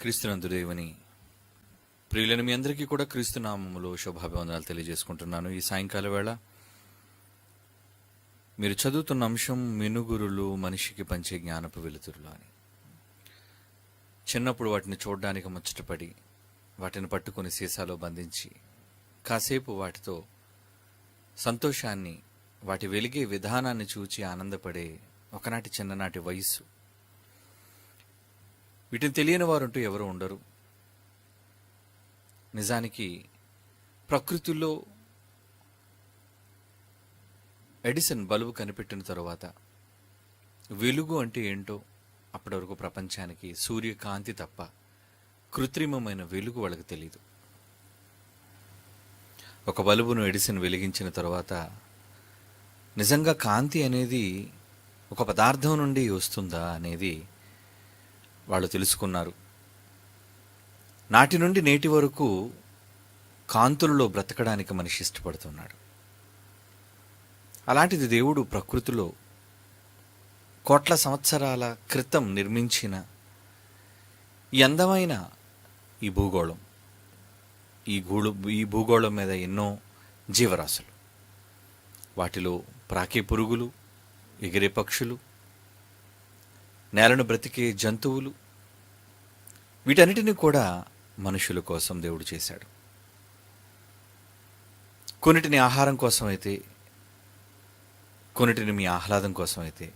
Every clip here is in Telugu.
క్రీస్తునందు దేవుని ప్రియులను మీ అందరికీ కూడా క్రీస్తు నామములో శుభాభివందనాలు తెలియజేసుకుంటున్నాను. ఈ సాయంకాల వేళ మీరు చదువుతున్న అంశం మినుగురులు మనిషికి పంచే జ్ఞానపు వెలుతురులు అని. చిన్నప్పుడు వాటిని చూడడానికి ముచ్చటపడి వాటిని పట్టుకొని సీసాలో బంధించి కాసేపు వాటితో సంతోషాన్ని, వాటి వెలిగే విధానాన్ని చూచి ఆనందపడే ఒకనాటి చిన్ననాటి వయస్సు. వీటిని తెలియని వారంటూ ఎవరు ఉండరు. నిజానికి ప్రకృతిలో ఎడిసన్ బల్బు కనిపెట్టిన తరువాత వెలుగు అంటే ఏంటో అప్పటి వరకు ప్రపంచానికి సూర్యకాంతి తప్ప కృత్రిమమైన వెలుగు వాళ్ళకి తెలియదు. ఒక బల్బును ఎడిసన్ వెలిగించిన తరువాత నిజంగా కాంతి అనేది ఒక పదార్థం నుండి వస్తుందా అనేది వాళ్ళు తెలుసుకున్నారు. నాటి నుండి నేటి వరకు కాంతులలో బ్రతకడానికి మనిషి ఇష్టపడుతున్నాడు. అలాంటిది దేవుడు ప్రకృతిలో కోట్ల సంవత్సరాల క్రితం నిర్మించిన ఈ అందమైన ఈ భూగోళం, ఈ భూగోళం మీద ఎన్నో జీవరాశులు, వాటిలో ప్రాకే పురుగులు, ఎగిరే పక్షులు, నేలను బ్రతికే జంతువులు, వీటన్నిటిని కూడా మనుషుల కోసం దేవుడు చేశాడు. కొన్నిటిని ఆహారం కోసం అయితే, కొన్నిటిని మీ ఆహ్లాదం కోసం అయితే,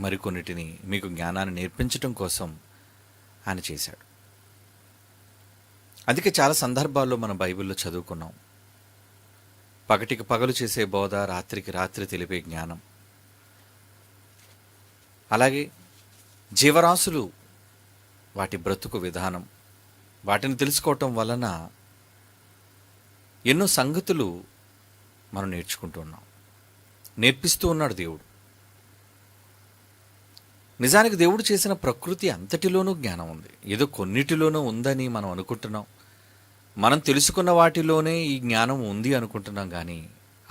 మరికొన్నిటిని మీకు జ్ఞానాన్ని నేర్పించటం కోసం ఆయన చేశాడు. అందుకే చాలా సందర్భాల్లో మనం బైబిల్లో చదువుకున్నాం, పగటికి పగలు చేసే బోధ, రాత్రికి రాత్రి తెలిపే జ్ఞానం. అలాగే జీవరాశులు, వాటి బ్రతుకు విధానం, వాటిని తెలుసుకోవటం వలన ఎన్నో సంగతులు మనం నేర్చుకుంటూ ఉన్నాం, నేర్పిస్తూ ఉన్నాడు దేవుడు. నిజానికి దేవుడు చేసిన ప్రకృతి అంతటిలోనూ జ్ఞానం ఉంది. ఏదో కొన్నిటిలోనూ ఉందని మనం అనుకుంటున్నాం, మనం తెలుసుకున్న వాటిలోనే ఈ జ్ఞానం ఉంది అనుకుంటున్నాం. కానీ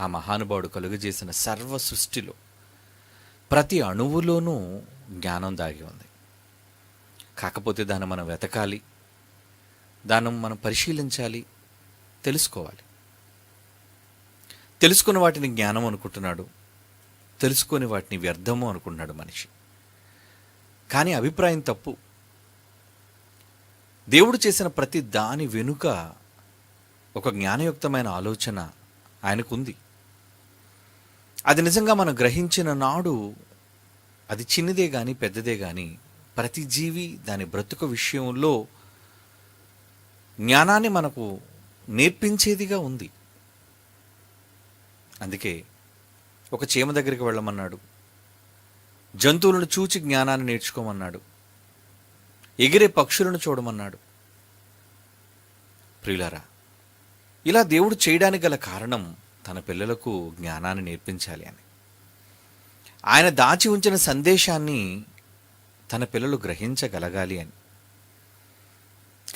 ఆ మహానుభావుడు కలుగజేసిన సర్వ సృష్టిలో ప్రతి అణువులోనూ జ్ఞానం దాగి ఉంది. కాకపోతే దాన్ని మనం వెతకాలి, దాన్ని మనం పరిశీలించాలి, తెలుసుకోవాలి. తెలుసుకున్న వాటిని జ్ఞానం అనుకుంటున్నాడు, తెలుసుకొని వాటిని వ్యర్థము అనుకుంటున్నాడు మనిషి. కానీ అభిప్రాయం తప్పు. దేవుడు చేసిన ప్రతి దాని వెనుక ఒక జ్ఞానయుక్తమైన ఆలోచన ఆయనకుంది. అది నిజంగా మనం గ్రహించిన నాడు అది చిన్నదే కానీ పెద్దదే కానీ ప్రతి జీవి దాని బ్రతుకు విషయంలో జ్ఞానాన్ని మనకు నేర్పించేదిగా ఉంది. అందుకే ఒక చీమ దగ్గరికి వెళ్ళమన్నాడు, జంతువులను చూచి జ్ఞానాన్ని నేర్చుకోమన్నాడు, ఎగిరే పక్షులను చూడమన్నాడు. ప్రియులారా, ఇలా దేవుడు చేయడానికి గల కారణం తన పిల్లలకు జ్ఞానాన్ని నేర్పించాలి అని. ఆయన దాచి ఉంచిన సందేశాన్ని తన పిల్లలు గ్రహించగలగాలి అని.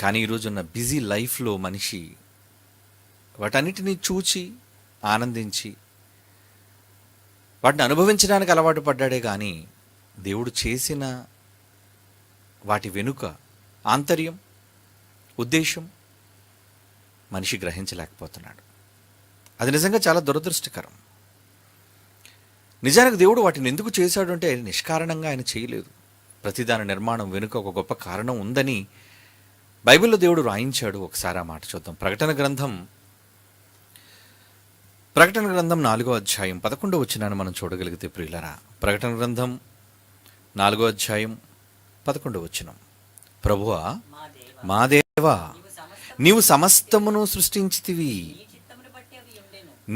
కానీ ఈరోజున్న బిజీ లైఫ్లో మనిషి వాటన్నిటినీ చూచి ఆనందించి వాటిని అనుభవించడానికి అలవాటు పడ్డాడే కానీ దేవుడు చేసిన వాటి వెనుక ఆంతర్యం, ఉద్దేశం మనిషి గ్రహించలేకపోతున్నాడు. అది నిజంగా చాలా దురదృష్టకరం. నిజానికి దేవుడు వాటిని ఎందుకు చేశాడు అంటే నిష్కారణంగా ఆయన చేయలేదు. ప్రతిదాని నిర్మాణం వెనుక ఒక గొప్ప కారణం ఉందని బైబిల్లో దేవుడు రాయించాడు. ఒకసారి ఆ మాట చూద్దాం. ప్రకటన గ్రంథం 4వ అధ్యాయం 11వ వచనాన్ని మనం చూడగలిగితే ప్రియులరా, ప్రకటన గ్రంథం 4వ అధ్యాయం 11వ వచనం. ప్రభువా, మా దేవా, నీవు సమస్తమును సృష్టించితివి,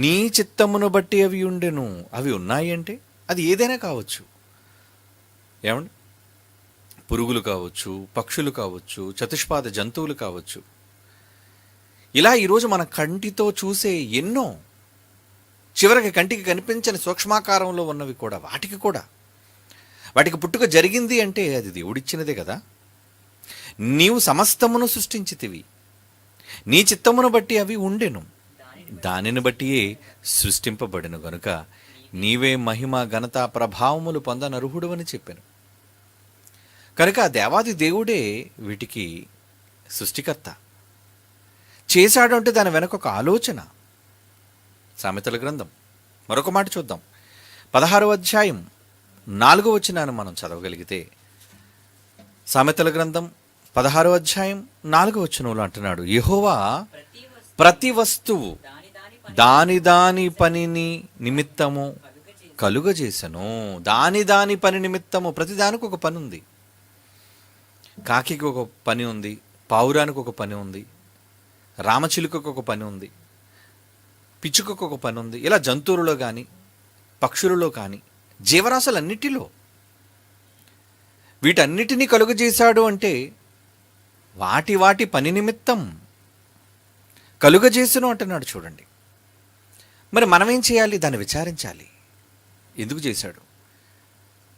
నీ చిత్తమును బట్టి అవి ఉండెను. అవి ఉన్నాయి అంటే అది ఏదైనా కావచ్చు. ఏమండి, పురుగులు కావచ్చు, పక్షులు కావచ్చు, చతుష్పాద జంతువులు కావచ్చు. ఇలా ఈరోజు మన కంటితో చూసే ఎన్నో, చివరికి కంటికి కనిపించని సూక్ష్మాకారంలో ఉన్నవి కూడా, వాటికి పుట్టుక జరిగింది అంటే అది దేవుడిచ్చినదే కదా. నీవు సమస్తమును సృష్టించితివి, నీ చిత్తమును బట్టి అవి ఉండెను, దానిని బట్టియే సృష్టింపబడిను గనుక నీవే మహిమ ఘనత ప్రభావములు పొందనర్హుడు అని చెప్పాను. కనుక ఆ దేవాది దేవుడే వీటికి సృష్టికర్త. చేశాడు అంటే దాని వెనక ఒక ఆలోచన. సామెతల గ్రంథం మరొక మాట చూద్దాం. 16వ అధ్యాయం 4వ వచనాన్ని మనం చదవగలిగితే, సామెతల గ్రంథం 16వ అధ్యాయం 4వ వచనంలో అంటున్నాడు, యెహోవా ప్రతి వస్తువు దాని దాని పనిని నిమిత్తము కలుగజేసెను. దాని దాని పని నిమిత్తము. ప్రతి దానికి ఒక పని ఉంది. కాకికి ఒక పని ఉంది, పావురానికి ఒక పని ఉంది, రామచిలుకకు ఒక పని ఉంది, పిచ్చుకకు ఒక పని ఉంది. ఇలా జంతువులలో కానీ పక్షులలో కానీ జీవరాశులన్నిటిలో వీటన్నిటినీ కలుగజేశాడు అంటే వాటి వాటి పని నిమిత్తం కలుగజేసును అంటున్నాడు. చూడండి, మరి మనం ఏం చేయాలి? దాన్ని విచారించాలి. ఎందుకు చేశాడు?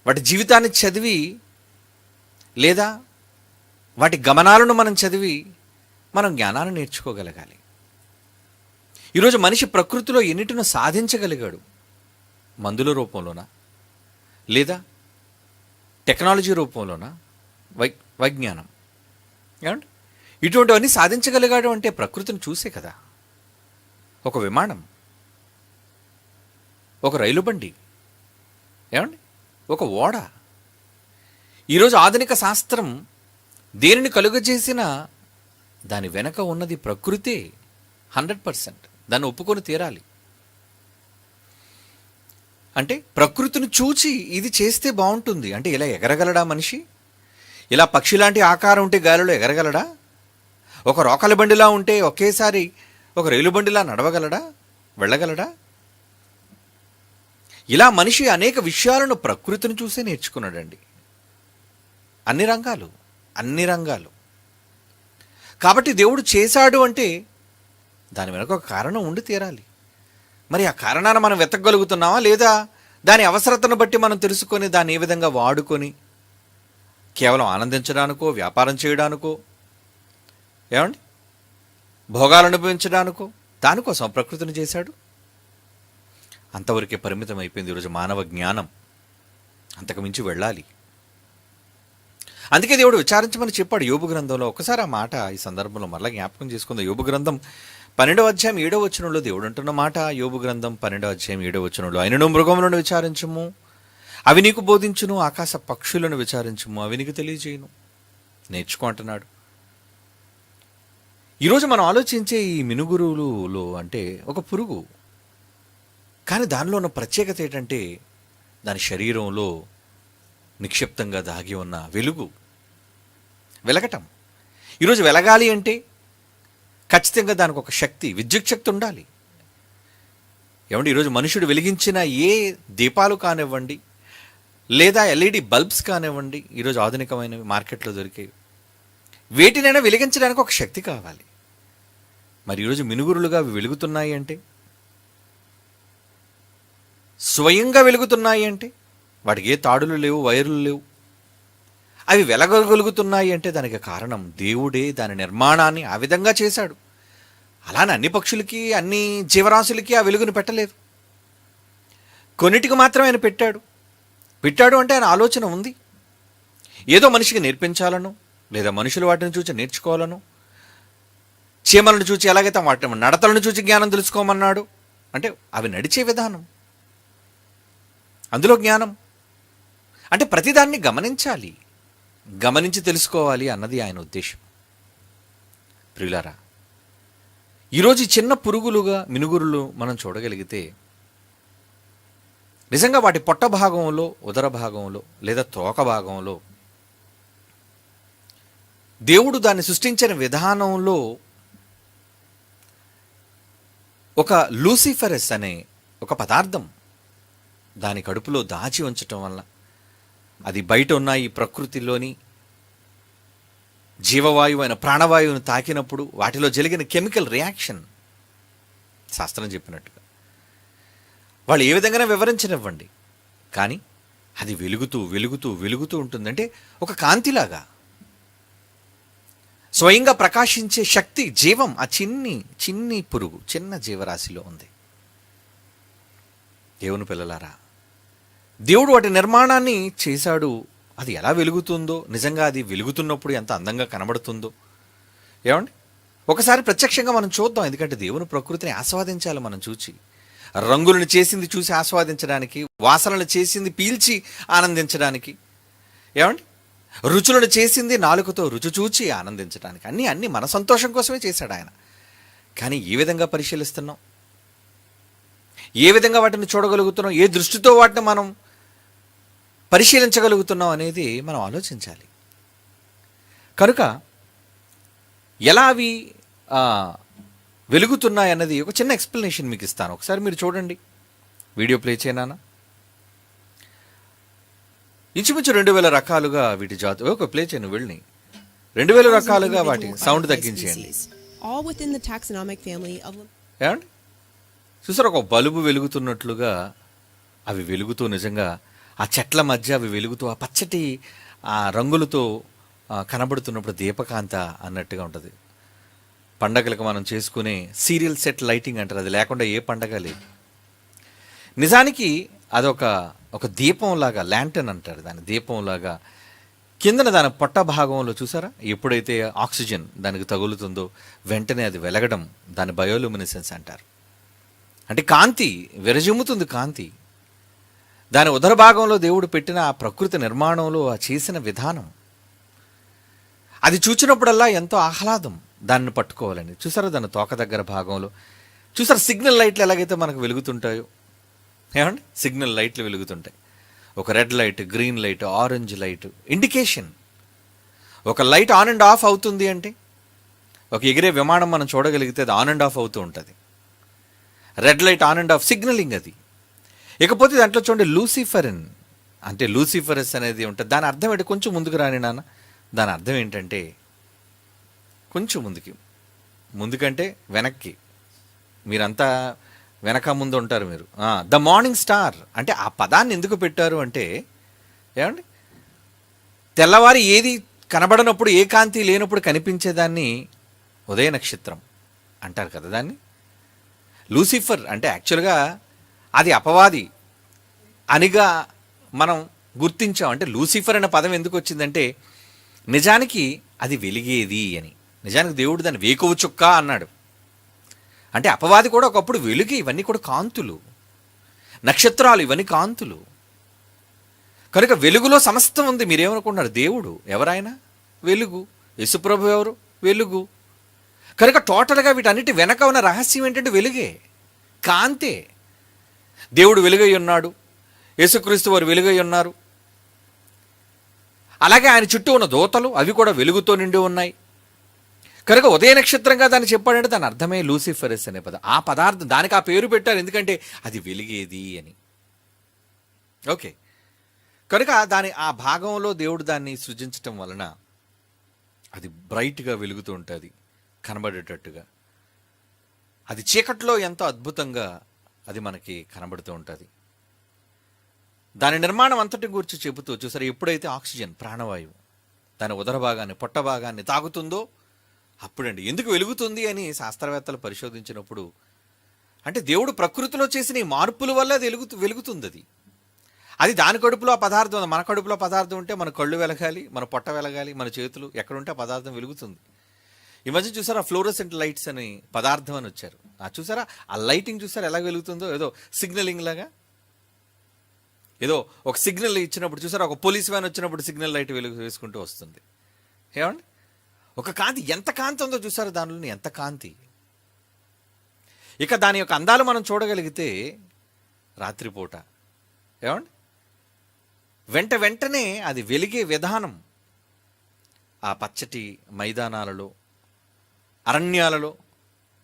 వాటి జీవితాన్ని చదివి లేదా వాటి గమనాలను మనం చదివి మనం జ్ఞానాన్ని నేర్చుకోగలగాలి. ఈరోజు మనిషి ప్రకృతిలో ఎన్నిటినో సాధించగలిగాడు. మందుల రూపంలోనా, లేదా టెక్నాలజీ రూపంలోనా, వైజ్ఞానం, ఏమండి, ఇటువంటివన్నీ సాధించగలిగాడు అంటే ప్రకృతిని చూసే కదా. ఒక విమానం, ఒక రైలు బండి, ఏమండి, ఒక ఓడ. ఈరోజు ఆధునిక శాస్త్రం దేనిని కలుగజేసినా దాని వెనక ఉన్నది ప్రకృతే. 100% దాన్ని ఒప్పుకొని తీరాలి. అంటే ప్రకృతిని చూచి ఇది చేస్తే బాగుంటుంది అంటే, ఇలా ఎగరగలడా మనిషి? ఇలా పక్షి లాంటి ఆకారం ఉంటే గాలిలో ఎగరగలడా? ఒక రోకలి బండిలా ఉంటే ఒకేసారి ఒక రైలు బండిలా నడవగలడా, వెళ్ళగలడా? ఇలా మనిషి అనేక విషయాలను ప్రకృతిని చూసే నేర్చుకున్నాడండి. అన్ని రంగాలు. కాబట్టి దేవుడు చేశాడు అంటే దాని వెనక ఒక కారణం ఉండి తీరాలి. మరి ఆ కారణాన్ని మనం వెతకగలుగుతున్నామా, లేదా దాని అవసరతను బట్టి మనం తెలుసుకొని దాన్ని ఏ విధంగా వాడుకొని కేవలం ఆనందించడానికో, వ్యాపారం చేయడానికో, ఏమండి, భోగాలు అనుభవించడానికో, దానికోసం ప్రకృతిని చేశాడు? అంతవరకే పరిమితం అయిపోయింది ఈరోజు మానవ జ్ఞానం. అంతకుమించి వెళ్ళాలి. అందుకే దేవుడు విచారించమని చెప్పాడు యోబు గ్రంథంలో. ఒకసారి ఆ మాట ఈ సందర్భంలో మరలా జ్ఞాపకం చేసుకుందాం. యోబు గ్రంథం 12వ అధ్యాయం 7వ వచనంలో దేవుడు అంటున్న మాట. యోబు గ్రంథం 12వ అధ్యాయం 7వ వచనంలో, అయినను మృగములను విచారించుము, అవి నీకు బోధించును, ఆకాశ పక్షులను విచారించుము, అవి నీకు తెలియజేయును. నేర్చుకో అంటున్నాడు. ఈరోజు మనం ఆలోచించే ఈ మినుగురువులో అంటే ఒక పురుగు, కానీ దానిలో ఉన్న ప్రత్యేకత ఏంటంటే దాని శరీరంలో నిక్షిప్తంగా దాగి ఉన్న వెలగటం. ఈరోజు వెలగాలి అంటే ఖచ్చితంగా దానికి ఒక శక్తి, విద్యుత్ శక్తి ఉండాలి. ఏమంటే ఈరోజు మనుషుడు వెలిగించిన ఏ దీపాలు కానివ్వండి, లేదా ఎల్ఈడి బల్బ్స్ కానివ్వండి, ఈరోజు ఆధునికమైనవి మార్కెట్లో దొరికేవి, వేటినైనా వెలిగించడానికి ఒక శక్తి కావాలి. మరి ఈరోజు మినుగురులుగా అవి వెలుగుతున్నాయి అంటే, స్వయంగా వెలుగుతున్నాయి అంటే, వాటికి ఏ తాడులు లేవు, వైర్లు లేవు, అవి వెలగగలుగుతున్నాయి అంటే దానికి కారణం దేవుడే దాని నిర్మాణాన్ని ఆ విధంగా చేశాడు. అలానే అన్ని పక్షులకి, అన్ని జీవరాశులకి ఆ వెలుగును పెట్టలేదు. కొన్నిటికి మాత్రమే ఆయన పెట్టాడు అంటే ఆయన ఆలోచన ఉంది. ఏదో మనిషికి నేర్పించాలను, లేదా మనుషులు వాటిని చూసి నేర్చుకోవాలను, చీమలను చూసి ఎలాగైతే వాటి నడతలను చూసి జ్ఞానం తెలుసుకోమన్నాడు అంటే అవి నడిచే విధానం, అందులో జ్ఞానం. అంటే ప్రతిదాన్ని గమనించి తెలుసుకోవాలి అన్నది ఆయన ఉద్దేశం. ప్రియులారా, ఈరోజు చిన్న పురుగులుగా మినుగురులు మనం చూడగలిగితే నిజంగా వాటి పొట్ట భాగంలో, ఉదర భాగంలో, లేదా తోక భాగంలో దేవుడు దాన్ని సృష్టించిన విధానంలో ఒక లూసిఫరస్ అనే ఒక పదార్థం దాని కడుపులో దాచి ఉంచటం వల్ల అది బయట ఉన్న ఈ ప్రకృతిలోని జీవవాయువు అయిన ప్రాణవాయువును తాకినప్పుడు వాటిలో జరిగిన కెమికల్ రియాక్షన్, శాస్త్రం చెప్పినట్టుగా వాళ్ళు ఏ విధంగానే వివరించనివ్వండి, కానీ అది వెలుగుతూ ఉంటుందంటే ఒక కాంతిలాగా స్వయంగా ప్రకాశించే శక్తి, జీవం ఆ చిన్ని పురుగు, చిన్న జీవరాశిలో ఉంది. దేవుని పిల్లలారా, దేవుడు వాటి నిర్మాణాన్ని చేశాడు అది ఎలా వెలుగుతుందో, నిజంగా అది వెలుగుతున్నప్పుడు ఎంత అందంగా కనబడుతుందో. ఏమండి, ఒకసారి ప్రత్యక్షంగా మనం చూద్దాం. ఎందుకంటే దేవుని ప్రకృతిని ఆస్వాదించాలి. మనం చూచి రంగులను చేసింది చూసి ఆస్వాదించడానికి, వాసనలు చేసింది పీల్చి ఆనందించడానికి, ఏమండి, రుచులను చేసింది నాలుకతో రుచి చూచి ఆనందించడానికి, అన్నీ మన సంతోషం కోసమే చేశాడు ఆయన. కానీ ఏ విధంగా పరిశీలిస్తున్నాం, ఏ విధంగా వాటిని చూడగలుగుతున్నాం, ఏ దృష్టితో వాటిని మనం పరిశీలించగలుగుతున్నాం అనేది మనం ఆలోచించాలి. కనుక ఎలా అవి వెలుగుతున్నాయి అన్నది ఒక చిన్న ఎక్స్ప్లెనేషన్ మీకు ఇస్తాను. ఒకసారి మీరు చూడండి. వీడియో ప్లే చేయనా? ఇంచుమించు 2000 రకాలుగా వీటి జాతు. ఒక ప్లే చేయను వెళ్ళి 2000 రకాలుగా వాటి సౌండ్ తగ్గించేయండి. ఏమండి, చూసారు, ఒక బల్బు వెలుగుతున్నట్లుగా అవి వెలుగుతూ, నిజంగా ఆ చెట్ల మధ్య అవి వెలుగుతూ ఆ పచ్చటి ఆ రంగులతో కనబడుతున్నప్పుడు దీపకాంత అన్నట్టుగా ఉంటుంది. పండగలకు మనం చేసుకునే సీరియల్ సెట్ లైటింగ్ అంటారు, అది లేకుండా ఏ పండగ లేదు. నిజానికి అదొక దీపంలాగా, ల్యాంటర్న్ అంటారు దాని, దీపంలాగా కిందన దాని పొట్ట భాగంలో చూసారా, ఎప్పుడైతే ఆక్సిజన్ దానికి తగులుతుందో వెంటనే అది వెలగడం, దాని బయోలూమినెసెన్స్ అంటారు. అంటే కాంతి విరజిమ్ముతుంది. కాంతి దాని ఉదర భాగంలో దేవుడు పెట్టిన ఆ ప్రకృతి నిర్మాణంలో ఆ చేసిన విధానం, అది చూచినప్పుడల్లా ఎంతో ఆహ్లాదం దాన్ని పట్టుకోవాలని. చూసారా, దాని తోక దగ్గర భాగంలో చూసారా సిగ్నల్ లైట్లు ఎలాగైతే మనకు వెలుగుతుంటాయో. ఏమండి, సిగ్నల్ లైట్లు వెలుగుతుంటాయి. ఒక red light, green light, orange light indication. ఒక లైట్ ఆన్ అండ్ ఆఫ్ అవుతుంది అంటే, ఒక ఎగిరే విమానం మనం చూడగలిగితే అది ఆన్ అండ్ ఆఫ్ అవుతూ ఉంటుంది. Red light on and of signalling అది. ఇకపోతే దాంట్లో చూడండి లూసిఫరన్, అంటే లూసిఫరస్ అనేది ఉంటుంది. దాని అర్థం ఏంటి? కొంచెం ముందుకు రాని నాన్న. దాని అర్థం ఏంటంటే కొంచెం ముందుకంటే వెనక్కి, మీరంతా వెనక ముందు ఉంటారు మీరు. ద మార్నింగ్ స్టార్ అంటే ఆ పదాన్ని ఎందుకు పెట్టారు అంటే, ఏమండి, తెల్లవారి ఏది కనబడనప్పుడు, ఏ కాంతి లేనప్పుడు కనిపించేదాన్ని ఉదయ నక్షత్రం అంటారు కదా దాన్ని. లూసిఫర్ అంటే యాక్చువల్గా అది అపవాది అనిగా మనం గుర్తించాం. అంటే లూసిఫర్ అనే పదం ఎందుకు వచ్చిందంటే, నిజానికి అది వెలిగేది అని. నిజానికి దేవుడు దాన్ని వేకువ చుక్క అన్నాడు. అంటే అపవాది కూడా ఒకప్పుడు వెలుగు. ఇవన్నీ కూడా కాంతులు, నక్షత్రాలు, ఇవన్నీ కాంతులు. కనుక వెలుగులో సమస్తం ఉంది. మీరేమనుకుంటున్నారు? దేవుడు ఎవరైనా వెలుగు, యేసుప్రభు ఎవరు? వెలుగు. కనుక టోటల్గా వీటన్నిటి వెనక ఉన్న రహస్యం ఏంటంటే వెలుగే, కాంతే. దేవుడు వెలుగై ఉన్నాడు, యేసుక్రీస్తు వారు వెలుగై ఉన్నారు. అలాగే ఆయన చుట్టూ ఉన్న దూతలు అవి కూడా వెలుగుతో నిండి ఉన్నాయి. కనుక ఉదయ నక్షత్రంగా దాన్ని చెప్పాడంటే దాని అర్థమే లూసిఫరస్ అనే పదం. ఆ పదార్థం, దానికి ఆ పేరు పెట్టారు ఎందుకంటే అది వెలిగేది అని. ఓకే, కనుక ఆ భాగంలో దేవుడు దాన్ని సృజించటం వలన అది బ్రైట్గా వెలుగుతూ ఉంటుంది, కనబడేటట్టుగా. అది చీకట్లో ఎంతో అద్భుతంగా అది మనకి కనబడుతూ ఉంటుంది. దాని నిర్మాణం అంతటి గురించి చెబుతూ చూసారు, ఎప్పుడైతే ఆక్సిజన్, ప్రాణవాయువు దాని ఉదర భాగాన్ని, పొట్ట భాగాన్ని తాగుతుందో అప్పుడండి. ఎందుకు వెలుగుతుంది అని శాస్త్రవేత్తలు పరిశోధించినప్పుడు, అంటే దేవుడు ప్రకృతిలో చేసిన ఈ మార్పుల వల్ల అది వెలుగుతుంది. అది దాని కడుపులో ఆ పదార్థం ఉంది. మన కడుపులో పదార్థం ఉంటే మన కళ్ళు వెలగాలి, మన పొట్ట వెలగాలి, మన చేతులు ఎక్కడుంటే ఆ పదార్థం వెలుగుతుంది. ఈ మధ్య చూసారా ఫ్లోరోసెంట్ లైట్స్ అని పదార్థం అని వచ్చారు. చూసారా ఆ లైటింగ్, చూసారా ఎలా వెలుగుతుందో, ఏదో సిగ్నలింగ్ లాగా. ఏదో ఒక సిగ్నల్ ఇచ్చినప్పుడు చూసారా, ఒక పోలీస్ వ్యాన్ వచ్చినప్పుడు సిగ్నల్ లైట్ వేసుకుంటూ వస్తుంది. ఏమండి, ఒక కాంతి, ఎంత కాంతి ఉందో చూసారు దానిలోని, ఎంత కాంతి. ఇక దాని యొక్క అందాలు మనం చూడగలిగితే రాత్రిపూట, ఏమండి, వెంటనే అది వెలిగే విధానం ఆ పచ్చటి మైదానాలలో, అరణ్యాలలో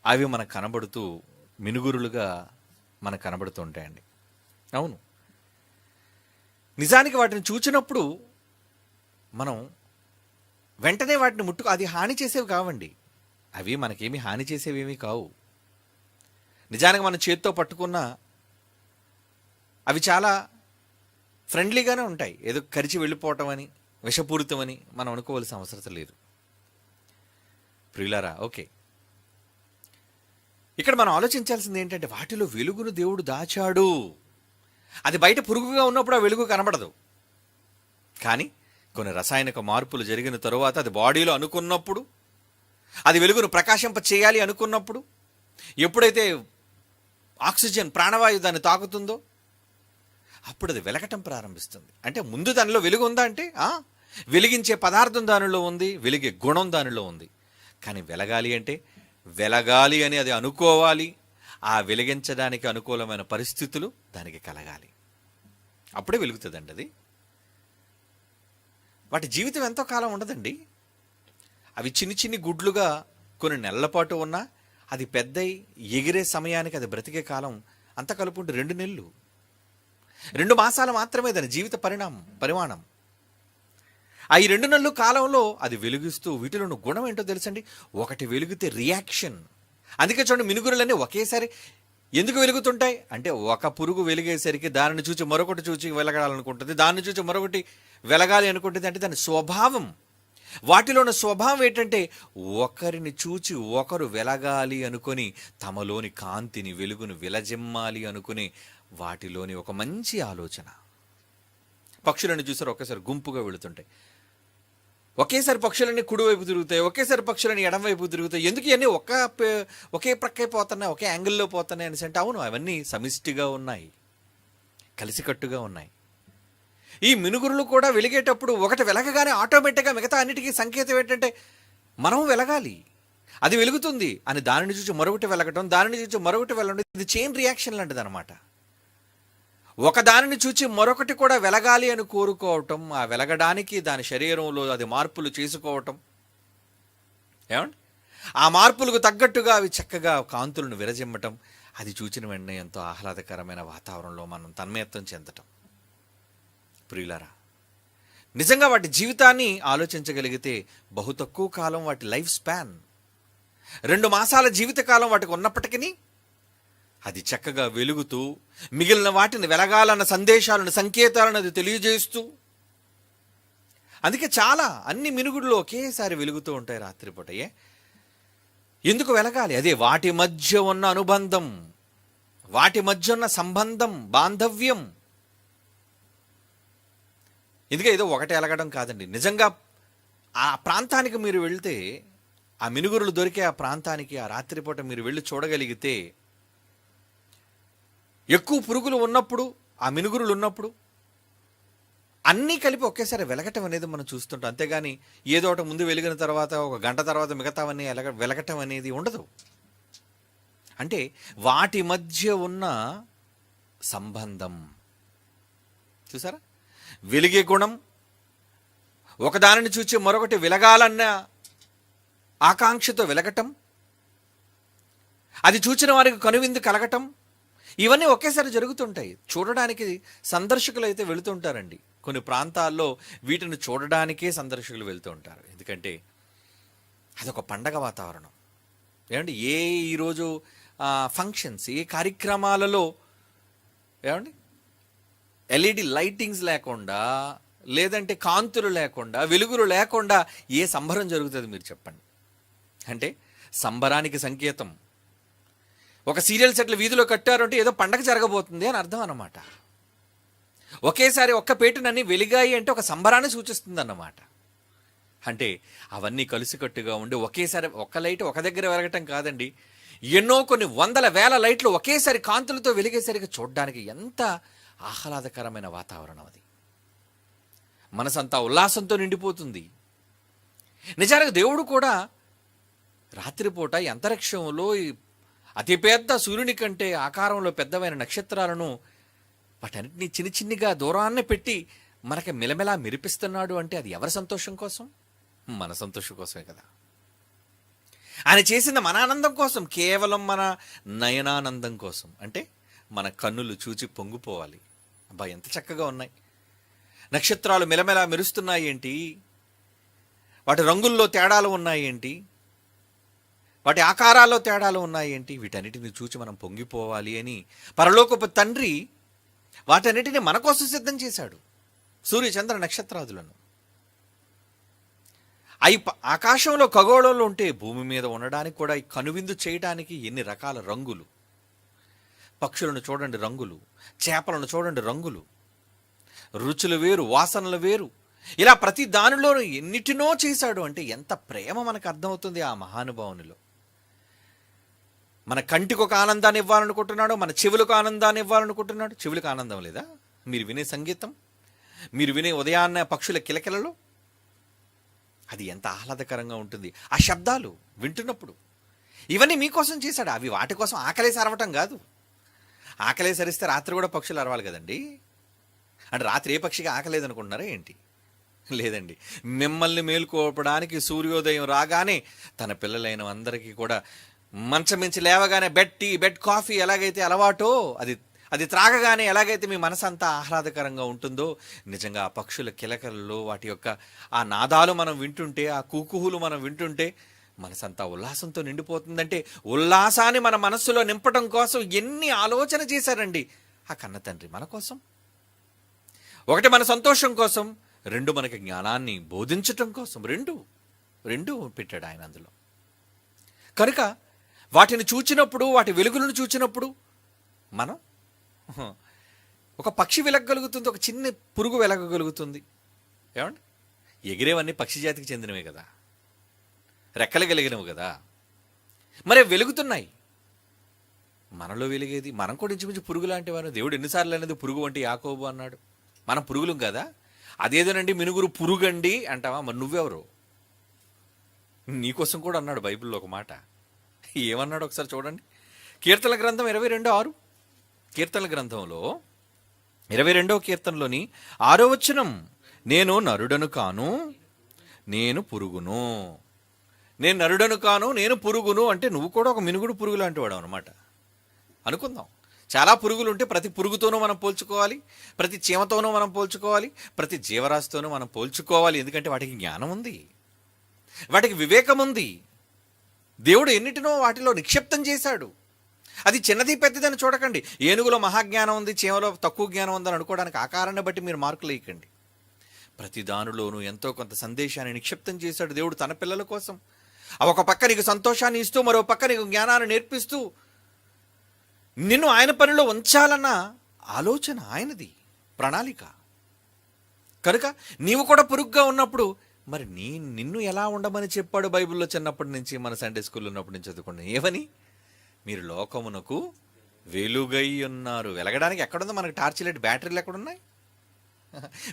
అవి మనకు కనబడుతూ మినుగురులుగా మనకు కనబడుతూ ఉంటాయండి. అవును, నిజానికి వాటిని చూచినప్పుడు మనం వెంటనే వాటిని అది హాని చేసేవి కావండి. అవి మనకేమీ హాని చేసేవేమీ కావు. నిజానికి మనం చేతితో పట్టుకున్న అవి చాలా ఫ్రెండ్లీగానే ఉంటాయి. ఏదో కరిచి వెళ్ళిపోవటం అని, విషపూరితమని మనం అనుకోవాల్సిన అవసరం లేదు ప్రియులారా. ఓకే, ఇక్కడ మనం ఆలోచించాల్సింది ఏంటంటే, వాటిలో వెలుగును దేవుడు దాచాడు. అది బయట పురుగుగా ఉన్నప్పుడు ఆ వెలుగు కనబడదు, కానీ కొన్ని రసాయనిక మార్పులు జరిగిన తరువాత అది బాడీలో అనుకున్నప్పుడు, అది వెలుగును ప్రకాశింప చేయాలి అనుకున్నప్పుడు, ఎప్పుడైతే ఆక్సిజన్ ప్రాణవాయువు దాన్ని తాకుతుందో అప్పుడు అది వెలగటం ప్రారంభిస్తుంది. అంటే ముందు దానిలో వెలుగు ఉందా అంటే వెలిగించే పదార్థం దానిలో ఉంది, వెలిగే గుణం దానిలో ఉంది. కానీ వెలగాలి అంటే వెలగాలి అని అది అనుకోవాలి, ఆ వెలిగించడానికి అనుకూలమైన పరిస్థితులు దానికి కలగాలి, అప్పుడే వెలుగుతుందండి అది. వాటి జీవితం ఎంతో కాలం ఉండదండి. అవి చిన్ని చిన్ని గుడ్లుగా కొన్ని నెలల పాటు ఉన్నా అది పెద్దయి ఎగిరే సమయానికి అది బ్రతికే కాలం అంత కలుపుంటే 2 నెలలు, 2 మాసాలు మాత్రమే దాని జీవిత పరిమాణం. ఆ ఈ 2 నెలల కాలంలో అది వెలుగిస్తూ వీటిలోని గుణం ఏంటో తెలుసండి. ఒకటి వెలిగితే రియాక్షన్. అందుకే చూడండి, మినుగురులన్నీ ఒకేసారి ఎందుకు వెలుగుతుంటాయి అంటే, ఒక పురుగు వెలిగేసరికి దానిని చూసి మరొకటి చూసి వెలగాలనుకుంటుంది, దాన్ని చూసి మరొకటి వెలగాలి అనుకుంటుంది. అంటే దాని స్వభావం. వాటిలోని స్వభావం ఏంటంటే, ఒకరిని చూచి ఒకరు వెలగాలి అనుకొని తమలోని కాంతిని వెలుగును విలజిమ్మాలి అనుకుని వాటిలోని ఒక మంచి ఆలోచన. పక్షులను చూసారు, ఒకేసారి గుంపుగా వెళుతుంటాయి. ఒకేసారి పక్షులన్నీ కుడివైపు తిరుగుతాయి, ఒకేసారి పక్షులని ఎడమవైపు తిరుగుతాయి. ఎందుకు ఇవన్నీ ఒకే ప్రక్కే పోతున్నాయి, ఒకే యాంగిల్లో పోతున్నాయి అనేసి అంటే, అవును, అవన్నీ సమిష్టిగా ఉన్నాయి, కలిసికట్టుగా ఉన్నాయి. ఈ మినుగురులు కూడా వెలిగేటప్పుడు ఒకటి వెలగగానే ఆటోమేటిక్గా మిగతా అన్నిటికీ సంకేతం ఏంటంటే మనం వెలగాలి, అది వెలుగుతుంది అని దానిని చూసి మరొకటి వెలగటం, దానిని చూసి మరొకటి వెళ్ళడం. ఇది చైన్ రియాక్షన్ లాంటిది అనమాట. ఒక దానిని చూచి మరొకటి కూడా వెలగాలి అని కోరుకోవటం, ఆ వెలగడానికి దాని శరీరంలో అది మార్పులు చేసుకోవటం. ఏమండి, ఆ మార్పులకు తగ్గట్టుగా అవి చక్కగా కాంతులను విరజిమ్మటం, అది చూచిన వెంటనే ఎంతో ఆహ్లాదకరమైన వాతావరణంలో మనం తన్మయత్వం చెందటం. ప్రియులారా, నిజంగా వాటి జీవితాన్ని ఆలోచించగలిగితే బహు తక్కువ కాలం వాటి లైఫ్ స్పాన్, 2 మాసాల జీవితకాలం వాటికి ఉన్నప్పటికీ అది చక్కగా వెలుగుతూ మిగిలిన వాటిని వెలగాలన్న సందేశాలను, సంకేతాలను అది తెలియజేస్తూ. అందుకే చాలా అన్ని మినుగుడులు ఒకేసారి వెలుగుతూ ఉంటాయి రాత్రిపూటయే. ఎందుకు వెలగాలి? అదే వాటి మధ్య ఉన్న అనుబంధం, వాటి మధ్య ఉన్న సంబంధం, బాంధవ్యం. ఎందుకంటే ఏదో ఒకటి ఎలగడం కాదండి. నిజంగా ఆ ప్రాంతానికి మీరు వెళ్తే, ఆ మినుగురులు దొరికే ఆ ప్రాంతానికి ఆ రాత్రిపూట మీరు వెళ్ళి చూడగలిగితే, ఎక్కువ పురుగులు ఉన్నప్పుడు, ఆ మినుగురులు ఉన్నప్పుడు అన్నీ కలిపి ఒకేసారి వెలగటం అనేది మనం చూస్తుంటాం. అంతేగాని ఏదో ఒకటి ముందు వెలిగిన తర్వాత 1 గంట తర్వాత మిగతావన్నీ వెలగటం అనేది ఉండదు. అంటే వాటి మధ్య ఉన్న సంబంధం చూసారా? వెలిగే గుణం, ఒకదానిని చూచి మరొకటి వెలగాలన్న ఆకాంక్షతో వెలగటం, అది చూచిన వారికి కనువిందు కలగటం, ఇవన్నీ ఒకేసారి జరుగుతుంటాయి. చూడడానికి సందర్శకులు అయితే వెళుతుంటారండి. కొన్ని ప్రాంతాల్లో వీటిని చూడడానికే సందర్శకులు వెళ్తూ ఉంటారు. ఎందుకంటే అదొక పండగ వాతావరణం. ఏమండి, ఈరోజు ఫంక్షన్స్, ఏ కార్యక్రమాలలో ఏమండి ఎల్ఈడి లైటింగ్స్ లేకుండా, లేదంటే కాంతులు లేకుండా, వెలుగులు లేకుండా ఏ సంబరం జరుగుతుంది మీరు చెప్పండి? అంటే సంబరానికి సంకేతం. ఒక సీరియల్ సెట్లు వీధిలో కట్టారంటే ఏదో పండగ జరగబోతుంది అని అర్థం అన్నమాట. ఒకేసారి ఒక్క పేటునన్నీ వెలిగాయి అంటే ఒక సంబరాన్ని సూచిస్తుంది అన్నమాట. అంటే అవన్నీ కలిసికట్టుగా ఉండి ఒకేసారి ఒక్క లైట్ ఒక దగ్గర వెలగటం కాదండి, ఎన్నో కొన్ని వందల వేల లైట్లు ఒకేసారి కాంతులతో వెలిగేసరికి చూడడానికి ఎంత ఆహ్లాదకరమైన వాతావరణం అది. మనసంతా ఉల్లాసంతో నిండిపోతుంది. నిజానికి దేవుడు కూడా రాత్రిపూట అంతరిక్షంలో అతిపెద్ద సూర్యుని కంటే ఆకారంలో పెద్దవైన నక్షత్రాలను వాటన్నిటినీ చిన్ని చిన్నిగా దూరాన్నే పెట్టి మనకి మెలమెలా మెరిపిస్తున్నాడు అంటే అది ఎవరి సంతోషం కోసం? మన సంతోషం కోసమే కదా. ఆయన చేసిన మన ఆనందం కోసం, కేవలం మన నయనానందం కోసం. అంటే మన కన్నులు చూచి పొంగిపోవాలి. అబ్బా, ఎంత చక్కగా ఉన్నాయి నక్షత్రాలు, మెలమెలా మెరుస్తున్నాయి ఏంటి, వాటి రంగుల్లో తేడాలు ఉన్నాయి ఏంటి, వాటి ఆకారాల్లో తేడాలు ఉన్నాయి ఏంటి, వీటన్నిటిని చూచి మనం పొంగిపోవాలి అని పరలోకపు తండ్రి వాటన్నిటిని మన కోసం సిద్ధం చేశాడు. సూర్య చంద్ర నక్షత్రాదులను అవి ఆకాశంలో ఖగోళంలో ఉంటే భూమి మీద ఉండడానికి కూడా కనువిందు చేయడానికి ఎన్ని రకాల రంగులు. పక్షులను చూడండి రంగులు, చేపలను చూడండి రంగులు, రుచులు వేరు, వాసనలు వేరు, ఇలా ప్రతి దానిలోనూ ఎన్నిటినో చేశాడు అంటే ఎంత ప్రేమ మనకు అర్థమవుతుంది ఆ మహానుభావునిలో. మన కంటికి ఒక ఆనందాన్ని ఇవ్వాలనుకుంటున్నాడు, మన చెవులకు ఆనందాన్ని ఇవ్వాలనుకుంటున్నాడు. చెవులకు ఆనందం లేదా? మీరు వినే సంగీతం, మీరు వినే ఉదయాన్న పక్షుల కిలకిలలో అది ఎంత ఆహ్లాదకరంగా ఉంటుంది. ఆ శబ్దాలు వింటున్నప్పుడు ఇవన్నీ మీకోసం చేశాడు. అవి వాటి కోసం ఆకలేసి అరవటం కాదు. ఆకలేసి అరిస్తే రాత్రి కూడా పక్షులు అరవాలి కదండి. అంటే రాత్రి ఏ పక్షికి ఆకలేదనుకుంటున్నారా ఏంటి? లేదండి. మిమ్మల్ని మేలుకోవడానికి సూర్యోదయం రాగానే తన పిల్లలైన అందరికీ కూడా మంచం మించి లేవగానే బెడ్ కాఫీ ఎలాగైతే అలవాటో అది త్రాగగానే ఎలాగైతే మీ మనసు అంతా ఆహ్లాదకరంగా ఉంటుందో, నిజంగా ఆ పక్షుల కిలకలలో వాటి యొక్క ఆ నాదాలు మనం వింటుంటే, ఆ కుకుహులు మనం వింటుంటే మనసంతా ఉల్లాసంతో నిండిపోతుందంటే, ఉల్లాసాన్ని మన మనస్సులో నింపడం కోసం ఎన్ని ఆలోచన చేశారండి ఆ కన్న తండ్రి మన కోసం. ఒకటి మన సంతోషం కోసం, రెండు మనకి జ్ఞానాన్ని బోధించటం కోసం. రెండు పెట్టాడు ఆయన అందులో. కనుక వాటిని చూచినప్పుడు, వాటి వెలుగులను చూచినప్పుడు మనం ఒక పక్షి వెలగగలుగుతుంది, ఒక చిన్న పురుగు వెలగగలుగుతుంది. ఏమండి? ఎగిరేవన్నీ పక్షి జాతికి చెందినవే కదా, రెక్కలు కలిగినవి కదా, మరి వెలుగుతున్నాయి. మనలో వెలిగేది మనం కూడా ఇంచుమించు పురుగు లాంటి వారు. దేవుడు ఎన్నిసార్లు అనేది పురుగు వంటి యాకోబు అన్నాడు. మనం పురుగులం కదా. అదేదోనండి మినుగురు పురుగండి అంటావా? మరి నువ్వెవరు? నీకోసం కూడా అన్నాడు బైబిల్లో ఒక మాట. ఏమన్నాడు ఒకసారి చూడండి. కీర్తన గ్రంథం 22:6. కీర్తన గ్రంథంలో 22వ కీర్తనలోని 6వ వచనం, నేను నరుడను కాను, నేను పురుగును. నేను నరుడను కాను, నేను పురుగును అంటే నువ్వు కూడా ఒక మినుగుడు పురుగు లాంటి వాడు అనమాట. అనుకుందాం. చాలా పురుగులు ఉంటే ప్రతి పురుగుతోనూ మనం పోల్చుకోవాలి, ప్రతి చీమతోనూ మనం పోల్చుకోవాలి, ప్రతి జీవరాశితోనూ మనం పోల్చుకోవాలి. ఎందుకంటే వాటికి జ్ఞానం ఉంది, వాటికి వివేకం ఉంది. దేవుడు ఎన్నిటినో వాటిలో నిక్షిప్తం చేశాడు. అది చిన్నది పెద్దదని చూడకండి. ఏనుగులో మహాజ్ఞానం ఉంది, చీమలో తక్కువ జ్ఞానం ఉందని అనుకోవడానికి ఆకారాన్ని బట్టి మీరు మార్కులు వేయకండి. ప్రతి దానిలోనూ ఎంతో కొంత సందేశాన్ని నిక్షిప్తం చేశాడు దేవుడు తన పిల్లల కోసం. ఒక పక్క నీకు సంతోషాన్ని ఇస్తూ, మరో పక్క నీకు జ్ఞానాన్ని నేర్పిస్తూ, నిన్ను ఆయన పనిలో ఉంచాలన్న ఆలోచన ఆయనది, ప్రణాళిక. కనుక నీవు కూడా పురుగ్గా ఉన్నప్పుడు మరి నిన్ను ఎలా ఉండమని చెప్పాడు బైబిల్లో చిన్నప్పటి నుంచి, మన సండే స్కూల్లో ఉన్నప్పటి నుంచి చదువుకున్నాం. ఏమని? మీరు లోకమునకు వెలుగై ఉన్నారు. వెలగడానికి ఎక్కడుందో? మనకు టార్చ్ లైట్ బ్యాటరీలు ఎక్కడున్నాయి?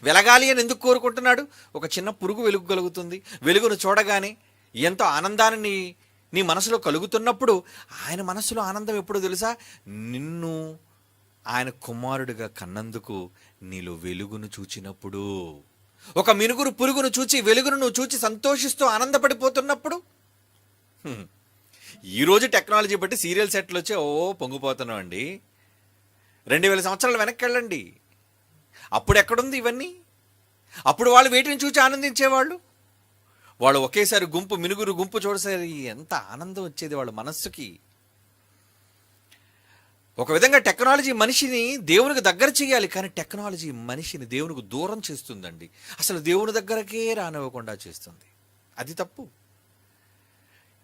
వెలగాలి అని ఎందుకు కోరుకుంటున్నాడు? ఒక చిన్న పురుగు వెలుగగలుగుతుంది. వెలుగును చూడగానే ఎంతో ఆనందాన్ని నీ మనసులో కలుగుతున్నప్పుడు, ఆయన మనసులో ఆనందం ఎప్పుడు తెలుసా? నిన్ను ఆయన కుమారుడిగా కన్నందుకు నీలో వెలుగును చూచినప్పుడు. ఒక మినుగురు పురుగును చూచి, వెలుగును నువ్వు చూచి సంతోషిస్తూ ఆనందపడిపోతున్నప్పుడు. ఈరోజు టెక్నాలజీ బట్టి సీరియల్ సెట్లు వచ్చి పొంగిపోతున్నాం అండి. 2000 సంవత్సరాలు వెనక్కి వెళ్ళండి. అప్పుడు ఎక్కడుంది ఇవన్నీ? అప్పుడు వాళ్ళు వేటిని చూచి ఆనందించేవాళ్ళు. వాళ్ళు ఒకేసారి మినుగురు గుంపు చూడసారి ఎంత ఆనందం వచ్చేది వాళ్ళ మనస్సుకి. ఒక విధంగా టెక్నాలజీ మనిషిని దేవునికి దగ్గర చేయాలి, కానీ టెక్నాలజీ మనిషిని దేవునికి దూరం చేస్తుందండి. అసలు దేవుని దగ్గరకే రానివ్వకుండా చేస్తుంది. అది తప్పు.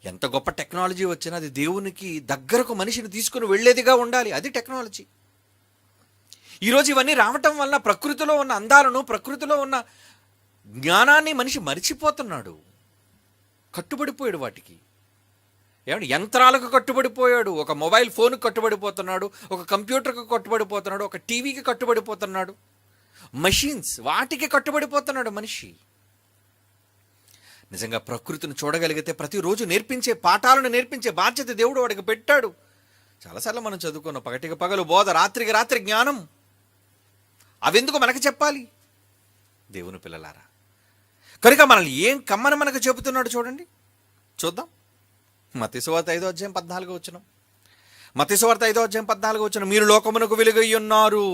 ఎంత గొప్ప టెక్నాలజీ వచ్చినా అది దేవునికి దగ్గరకు మనిషిని తీసుకుని వెళ్ళేదిగా ఉండాలి. అది టెక్నాలజీ. ఈరోజు ఇవన్నీ రావటం వల్ల ప్రకృతిలో ఉన్న అందాలను, ప్రకృతిలో ఉన్న జ్ఞానాన్ని మనిషి మరిచిపోతున్నాడు, కట్టుబడిపోయాడు వాటికి. ఏమంటే యంత్రాలకు కట్టుబడిపోయాడు, ఒక మొబైల్ ఫోన్కి కట్టుబడిపోతున్నాడు, ఒక కంప్యూటర్కి కట్టుబడిపోతున్నాడు, ఒక టీవీకి కట్టుబడిపోతున్నాడు, మషీన్స్ వాటికి కట్టుబడిపోతున్నాడు మనిషి. నిజంగా ప్రకృతిని చూడగలిగితే ప్రతిరోజు నేర్పించే పాఠాలను నేర్పించే బాధ్యత దేవుడు వాడికి పెట్టాడు. చాలాసార్లు మనం చదువుకున్నాం, పగటికి పగలు బోధ, రాత్రికి రాత్రి జ్ఞానం. అవెందుకు మనకు చెప్పాలి? దేవుని పిల్లలారా, కనుక మనల్ని ఏం కమ్మని మనకు చెబుతున్నాడు చూడండి. చూద్దాం. మత్తయి సువార్త 5వ అధ్యాయం 14వ వచనం. మత్తయి సువార్త 5వ అధ్యాయం 14వ వచనం, మీరు లోకమునకు వెలుగై ఉన్నారు.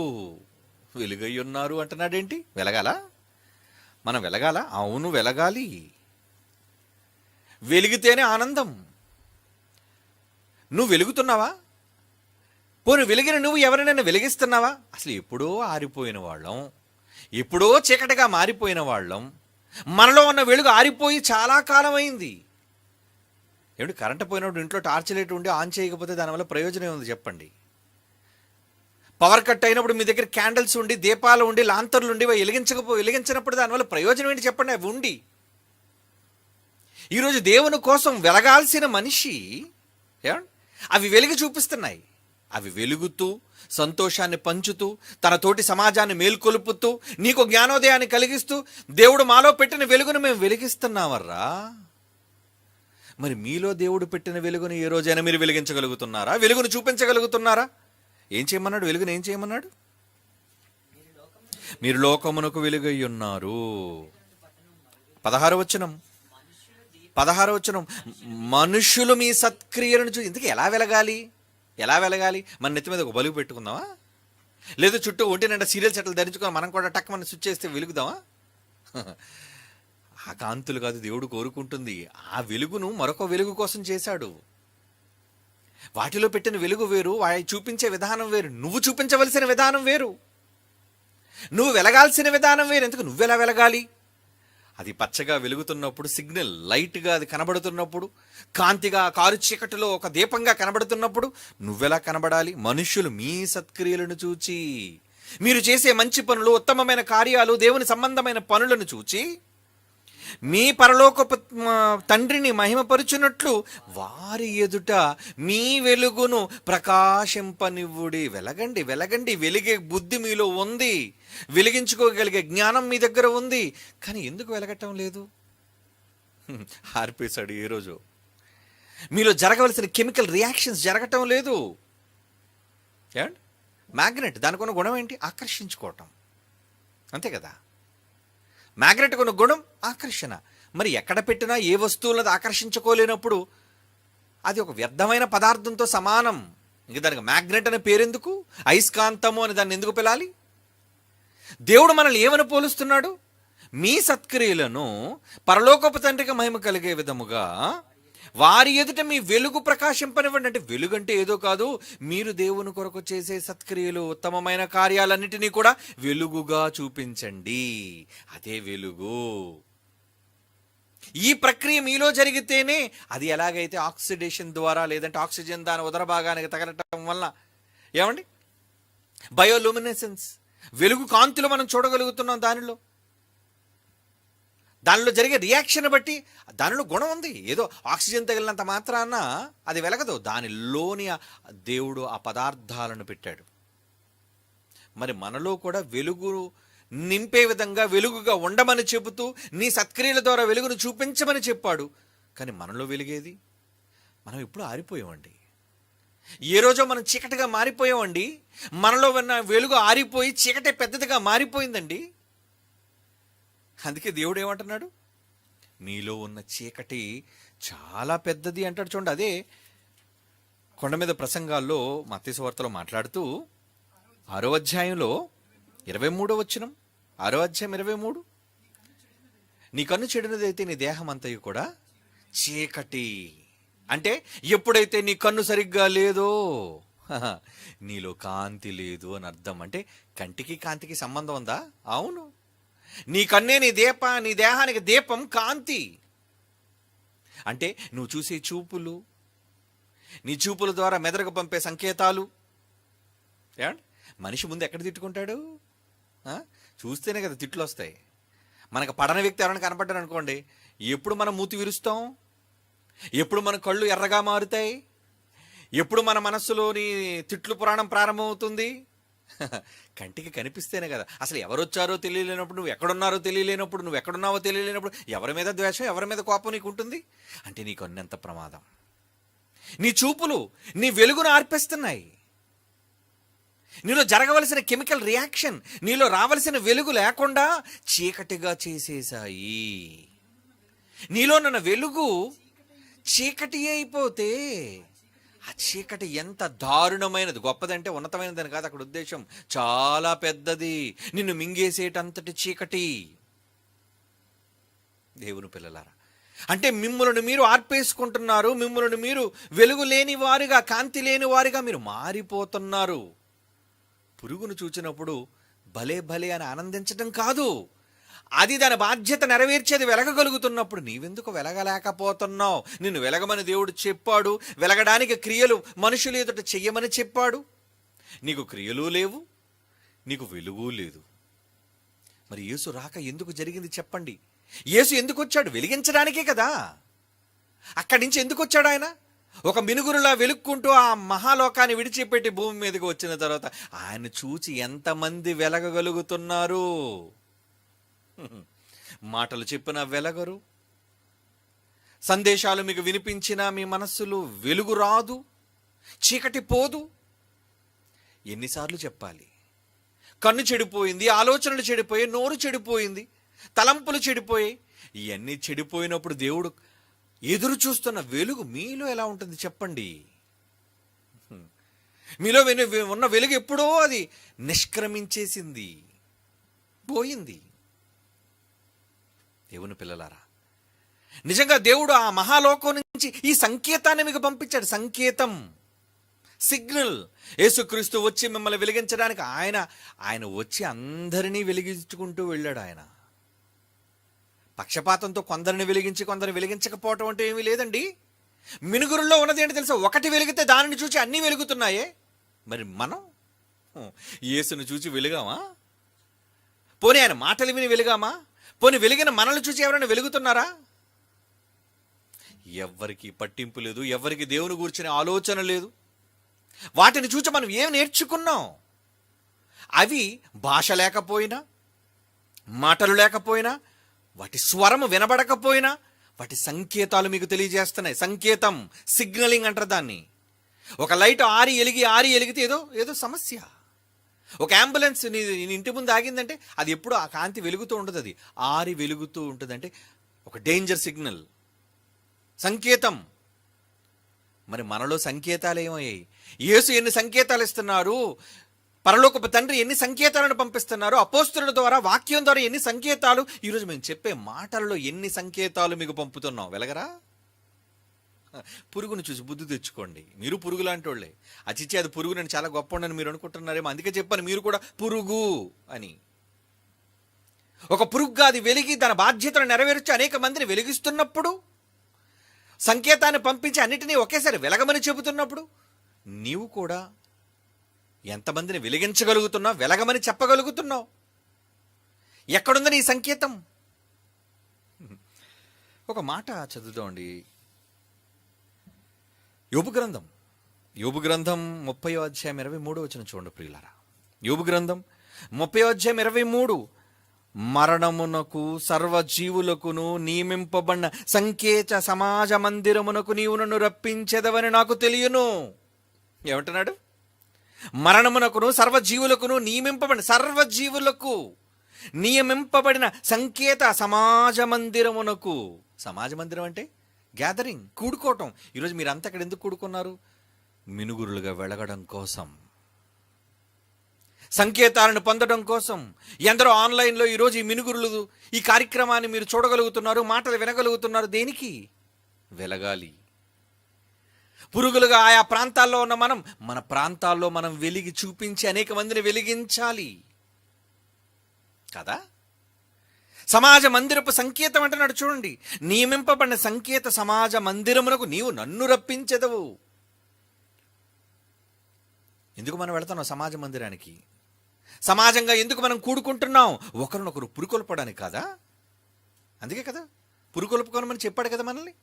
వెలుగై ఉన్నారు అంటున్నాడేంటి? వెలగాల? మనం వెలగాల? అవును, వెలగాలి. వెలిగితేనే ఆనందం. నువ్వు వెలుగుతున్నావా? పోనీ వెలిగిన నువ్వు ఎవరినైనా వెలిగిస్తున్నావా? అసలు ఎప్పుడో ఆరిపోయిన వాళ్ళం, ఎప్పుడో చీకటిగా మారిపోయిన వాళ్ళం. మనలో ఉన్న వెలుగు ఆరిపోయి చాలా కాలం అయింది. ఏమిటి? కరెంటు పోయినప్పుడు ఇంట్లో టార్చ్ లైట్ ఉండి ఆన్ చేయకపోతే దానివల్ల ప్రయోజనం ఉంది చెప్పండి? పవర్ కట్ అయినప్పుడు మీ దగ్గర క్యాండిల్స్ ఉండి, దీపాలు ఉండి, లాంతర్లు ఉండి వెలిగించినప్పుడు దానివల్ల ప్రయోజనం ఏంటి చెప్పండి? అవి ఉండి. ఈరోజు దేవుని కోసం వెలగాల్సిన మనిషి అవి వెలిగి చూపిస్తున్నాయి. అవి వెలుగుతూ సంతోషాన్ని పంచుతూ తన తోటి సమాజాన్ని మేల్కొలుపుతూ నీకు జ్ఞానోదయాన్ని కలిగిస్తూ దేవుడు మాలో పెట్టిన వెలుగును మేము వెలిగిస్తున్నామర్రా. మరి మీలో దేవుడు పెట్టిన వెలుగును ఏ రోజైనా మీరు వెలిగించగలుగుతున్నారా? వెలుగును చూపించగలుగుతున్నారా? ఏం చేయమన్నాడు? వెలుగును ఏం చేయమన్నాడు? మీరు లోకమునకు వెలుగై ఉన్నారు. 16వ వచనం మనుషులు మీ సత్క్రియలను చూసి. ఇంతకీ ఎలా వెలగాలి? మన నెత్తి మీద ఒక బలుగు పెట్టుకుందామా? లేదు చుట్టూ ఒంటి నిండా సీరియల్ సెట్లు ధరించుకొని మనం కూడా టక్ మన స్విచ్ చేస్తే వెలుగుదామా? ఆ కాంతులు కాదు దేవుడు కోరుకుంటుంది. ఆ వెలుగును మరొక వెలుగు కోసం చేశాడు. వాటిలో పెట్టిన వెలుగు వేరు, వాటి చూపించే విధానం వేరు. నువ్వు చూపించవలసిన విధానం వేరు, నువ్వు వెలగాల్సిన విధానం వేరు. ఎందుకు? నువ్వెలా వెలగాలి? అది పచ్చగా వెలుగుతున్నప్పుడు, సిగ్నల్ లైట్గా అది కనబడుతున్నప్పుడు, కాంతిగా కారు చీకటిలో ఒక దీపంగా కనబడుతున్నప్పుడు నువ్వెలా కనబడాలి? మనుష్యులు మీ సత్క్రియలను చూచి, మీరు చేసే మంచి పనులు, ఉత్తమమైన కార్యాలు, దేవుని సంబంధమైన పనులను చూచి మీ పరలోకపు తండ్రిని మహిమపరుచున్నట్లు వారి ఎదుట మీ వెలుగును ప్రకాశింపనివ్వుడి. వెలగండి. వెలిగే బుద్ధి మీలో ఉంది, వెలిగించుకోగలిగే జ్ఞానం మీ దగ్గర ఉంది. కానీ ఎందుకు వెలగటం లేదు? ఆర్పేశాడు. ఏ రోజు మీలో జరగవలసిన కెమికల్ రియాక్షన్స్ జరగటం లేదు. మ్యాగ్నెట్, దానికి ఉన్న గుణం ఏంటి? ఆకర్షించుకోవటం, అంతే కదా. మ్యాగ్నెట్ కొన్న గుణం ఆకర్షణ. మరి ఎక్కడ పెట్టినా ఏ వస్తువులను ఆకర్షించుకోలేనప్పుడు అది ఒక వ్యర్థమైన పదార్థంతో సమానం. ఇంక దానికి మ్యాగ్నెట్ అనే పేరెందుకు? అయస్కాంతము అని దాన్ని ఎందుకు పిలాలి? దేవుడు మనల్ని ఏమని పోలుస్తున్నాడు? మీ సత్క్రియలను పరలోకపు తండ్రికి మహిమ కలిగే విధముగా వారి ఎదుట మీ వెలుగు ప్రకాశింపనివ్వండి. అంటే వెలుగు అంటే ఏదో కాదు, మీరు దేవుని కొరకు చేసే సత్క్రియలు, ఉత్తమమైన కార్యాలన్నిటినీ కూడా వెలుగుగా చూపించండి. అదే వెలుగు. ఈ ప్రక్రియ మీలో జరిగితేనే అది ఎలాగైతే ఆక్సిడేషన్ ద్వారా, లేదంటే ఆక్సిజన్ దాని ఉదర భాగానికి తగలటం వల్ల బయోలూమినెసెన్స్, వెలుగు కాంతులు మనం చూడగలుగుతున్నాం. దానిలో జరిగే రియాక్షన్ బట్టి దానిలో గుణం ఉంది. ఏదో ఆక్సిజన్ తగిలినంత మాత్రాన అది వెలగదు. దానిలోని దేవుడు ఆ పదార్థాలను పెట్టాడు. మరి మనలో కూడా వెలుగు నింపే విధంగా వెలుగుగా ఉండమని చెబుతూ నీ సత్క్రియల ద్వారా వెలుగును చూపించమని చెప్పాడు. కానీ మనలో వెలిగేది? మనం ఇప్పుడు ఆరిపోయామండి. ఏ రోజో మనం చీకటిగా మారిపోయామండి. మనలో ఉన్న వెలుగు ఆరిపోయి చీకటే పెద్దదిగా మారిపోయిందండి. అందుకే దేవుడు ఏమంటున్నాడు? మీలో ఉన్న చీకటి చాలా పెద్దది అంటాడు. చూడండి, అదే కొండ మీద ప్రసంగాల్లో మత్తయి సువార్తలో మాట్లాడుతూ 6వ అధ్యాయంలో 23వ వచనం, 6వ అధ్యాయం 23, నీ కన్ను చెడినదైతే నీ దేహం అంతయు కూడా చీకటి. అంటే ఎప్పుడైతే నీ కన్ను సరిగ్గా లేదో నీలో కాంతి లేదు అని అర్థం. అంటే కంటికి కాంతికి సంబంధం ఉందా? అవును. నీ కన్నే నీ దేహానికి దీపం, కాంతి. అంటే నువ్వు చూసే చూపులు, నీ చూపుల ద్వారా మెదడుకు పంపే సంకేతాలు. మనిషి ముందు ఎక్కడ తిట్టుకుంటాడు? చూస్తేనే కదా తిట్లు వస్తాయి. మనకు పడని వ్యక్తి ఎవరైనా కనపడ్డారు అనుకోండి, ఎప్పుడు మనం మూతి విరుస్తాం? ఎప్పుడు మన కళ్ళు ఎర్రగా మారుతాయి? ఎప్పుడు మన మనస్సులోని తిట్లు పురాణం ప్రారంభమవుతుంది? కంటికి కనిపిస్తేనే కదా. అసలు ఎవరు వచ్చారో తెలియలేనప్పుడు, నువ్వు ఎక్కడున్నారో తెలియలేనప్పుడు, నువ్వు ఎక్కడున్నావో తెలియలేనప్పుడు ఎవరి మీద ద్వేషం, ఎవరి మీద కోపం నీకు ఉంటుంది? అంటే నీకు అన్నంత ప్రమాదం. నీ చూపులు నీ వెలుగును ఆర్పేస్తున్నాయి. నీలో జరగవలసిన కెమికల్ రియాక్షన్, నీలో రావలసిన వెలుగు లేకుండా చీకటిగా చేసేశాయి. నీలో ఉన్న వెలుగు చీకటి అయిపోతే ఆ చీకటి ఎంత దారుణమైనది. గొప్పదంటే ఉన్నతమైనదని కాదు అక్కడ ఉద్దేశం, చాలా పెద్దది. నిన్ను మింగేసేటంతటి చీకటి. దేవుని పిల్లలారా, అంటే మిమ్మల్ని మీరు ఆర్పేసుకుంటున్నారు. మిమ్మల్ని మీరు వెలుగు లేని వారిగా, కాంతి లేని వారిగా మీరు మారిపోతున్నారు. పురుగును చూచినప్పుడు భలే భలే అని ఆనందించడం కాదు, అది దాని బాధ్యత నెరవేర్చేది వెలగగలుగుతున్నప్పుడు నీవెందుకు వెలగలేకపోతున్నావు? నిన్ను వెలగమని దేవుడు చెప్పాడు. వెలగడానికి క్రియలు మనుషులు ఎదుట చెయ్యమని చెప్పాడు. నీకు క్రియలు లేవు, నీకు వెలుగు లేదు. మరి యేసు రాక ఎందుకు జరిగింది చెప్పండి? యేసు ఎందుకు వచ్చాడు? వెలిగించడానికే కదా. అక్కడి నుంచి ఎందుకు వచ్చాడు ఆయన? ఒక మినుగురులా వెలుక్కుంటూ ఆ మహాలోకాన్ని విడిచిపెట్టి భూమి మీదకి వచ్చిన తర్వాత ఆయన చూచి ఎంతమంది వెలగగలుగుతున్నారు? మాటలు చెప్పినా వెలగరు, సందేశాలు మీకు వినిపించినా మీ మనస్సులు వెలుగు రాదు, చీకటి పోదు. ఎన్నిసార్లు చెప్పాలి? కన్ను చెడిపోయింది, ఆలోచనలు చెడిపోయాయి, నోరు చెడిపోయింది, తలంపులు చెడిపోయాయి. ఇవన్నీ చెడిపోయినప్పుడు దేవుడు ఎదురు చూస్తున్న వెలుగు మీలో ఎలా ఉంటుంది చెప్పండి? మీలో ఉన్న వెలుగు ఎప్పుడో అది నిష్క్రమించేసింది, పోయింది. దేవుని పిల్లలారా, నిజంగా దేవుడు ఆ మహాలోకం నుంచి ఈ సంకేతాన్ని మీకు పంపించాడు. సంకేతం, సిగ్నల్. యేసుక్రీస్తు వచ్చి మిమ్మల్ని వెలిగించడానికి ఆయన వచ్చి అందరినీ వెలిగించుకుంటూ వెళ్ళాడు. ఆయన పక్షపాతంతో కొందరిని వెలిగించి కొందరిని వెలిగించకపోవటం అంటే ఏమీ లేదండి. మినుగురుల్లో ఉన్నది ఏంటి తెలుసా? ఒకటి వెలిగితే దానిని చూసి అన్నీ వెలుగుతున్నాయే. మరి మనం యేసును చూసి వెలిగామా? పోనీ ఆయన మాటలు విని వెలిగామా? పోనీ వెలిగిన మనల్ని చూసి ఎవరైనా వెలుగుతున్నారా? ఎవ్వరికి పట్టింపు లేదు, ఎవరికి దేవుని గురించిన ఆలోచన లేదు. వాటిని చూసి మనం ఏం నేర్చుకున్నాం? అవి భాష లేకపోయినా, మాటలు లేకపోయినా, వాటి స్వరము వినబడకపోయినా వాటి సంకేతాలు మీకు తెలియజేస్తున్నాయి. సంకేతం, సిగ్నలింగ్ అంటారు దాన్ని. ఒక లైట్ ఆరి ఎలిగితే ఏదో సమస్య. ఒక అంబులెన్స్ నీ ఇంటి ముందు ఆగిందంటే అది ఎప్పుడు ఆ కాంతి వెలుగుతూ ఉండదు, అది ఆరి వెలుగుతూ ఉంటుంది. అంటే ఒక డేంజర్ సిగ్నల్, సంకేతం. మరి మనలో సంకేతాలు ఏమయ్యాయి? యేసు ఎన్ని సంకేతాలు ఇస్తున్నారు, పరలోకపు తండ్రి ఎన్ని సంకేతాలను పంపిస్తున్నారు, అపోస్తుల ద్వారా, వాక్యం ద్వారా ఎన్ని సంకేతాలు, ఈరోజు మేము చెప్పే మాటల్లో ఎన్ని సంకేతాలు మీకు పంపుతున్నాం. వెలగరా? పురుగును చూసి బుద్ధి తెచ్చుకోండి. మీరు పురుగు లాంటి వాళ్ళే. అచిచ్చి అది పురుగు, నేను చాలా గొప్ప ఉండని మీరు అనుకుంటున్నారేమో, అందుకే చెప్పాను మీరు కూడా పురుగు అని. ఒక పురుగుగా అది వెలిగి తన బాధ్యతను నెరవేర్చి అనేక మందిని వెలిగిస్తున్నప్పుడు, సంకేతాన్ని పంపించి అన్నిటినీ ఒకేసారి వెలగమని చెబుతున్నప్పుడు, నీవు కూడా ఎంతమందిని వెలిగించగలుగుతున్నావు, వెలగమని చెప్పగలుగుతున్నావు? ఎక్కడుంది నీ సంకేతం? ఒక మాట చదువుతామండి. యోబు గ్రంథం 30వ అధ్యాయం 23 వచనం చూడండి ప్రియులారా. యోబు గ్రంథం 30వ అధ్యాయం 23. మరణమునకు సర్వజీవులకును నియమింపబడిన సంకేత సమాజ మందిరమునకు నీవు నన్ను రప్పించెదవని నాకు తెలియను. ఏమంటున్నాడు? మరణమునకును సర్వజీవులకును నియమింపబడిన సంకేత సమాజ మందిరమునకు. సమాజ మందిరం అంటే గ్యాదరింగ్, కూడుకోవటం. ఈరోజు మీరు అంతా అక్కడ ఎందుకు కూడుకున్నారు? మినుగురులుగా వెలగడం కోసం, సంకేతాలను పొందడం కోసం. ఎందరో ఆన్లైన్లో ఈరోజు ఈ మినుగురులు, ఈ కార్యక్రమాన్ని మీరు చూడగలుగుతున్నారు, మాటలు వినగలుగుతున్నారు. దేనికి? వెలగాలి. పురుగులుగా ఆయా ప్రాంతాల్లో ఉన్న మన ప్రాంతాల్లో మనం వెలిగి చూపించి అనేక మందిని వెలిగించాలి కదా. సమాజ మందిరపు సంకేతం అంటున్నాడు చూడండి. నియమింపబడిన సంకేత సమాజ మందిరమునకు నీవు నన్ను రప్పించెదవు. ఎందుకు మనం వెళుతున్నాం సమాజ మందిరానికి? సమాజంగా ఎందుకు మనం కూడుకుంటున్నాం? ఒకరినొకరు పురుకొల్పడానికి కాదా? అందుకే కదా పురుకొల్పుకోనమని చెప్పాడు కదా మనల్ని.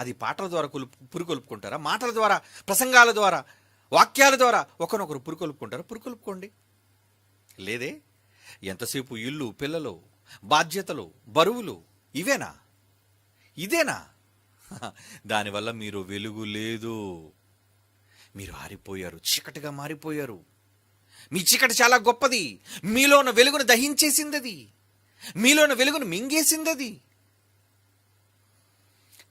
అది పాటల ద్వారా పురుకొల్పుకుంటారా? మాటల ద్వారా, ప్రసంగాల ద్వారా, వాక్యాల ద్వారా ఒకరినొకరు పురుకొల్పుకుంటారా? పురుకొల్పుకోండి. లేదే, ఎంతసేపు ఇల్లు, పిల్లలు, బాధ్యతలు, బరువులు, ఇదేనా? దానివల్ల మీరు వెలుగు లేదు. మీరు ఆరిపోయారు, చీకటిగా మారిపోయారు. మీ చీకటి చాలా గొప్పది. మీలో ఉన్న వెలుగును దహించేసింది అది, మీలో ఉన్న వెలుగును మింగేసింది అది.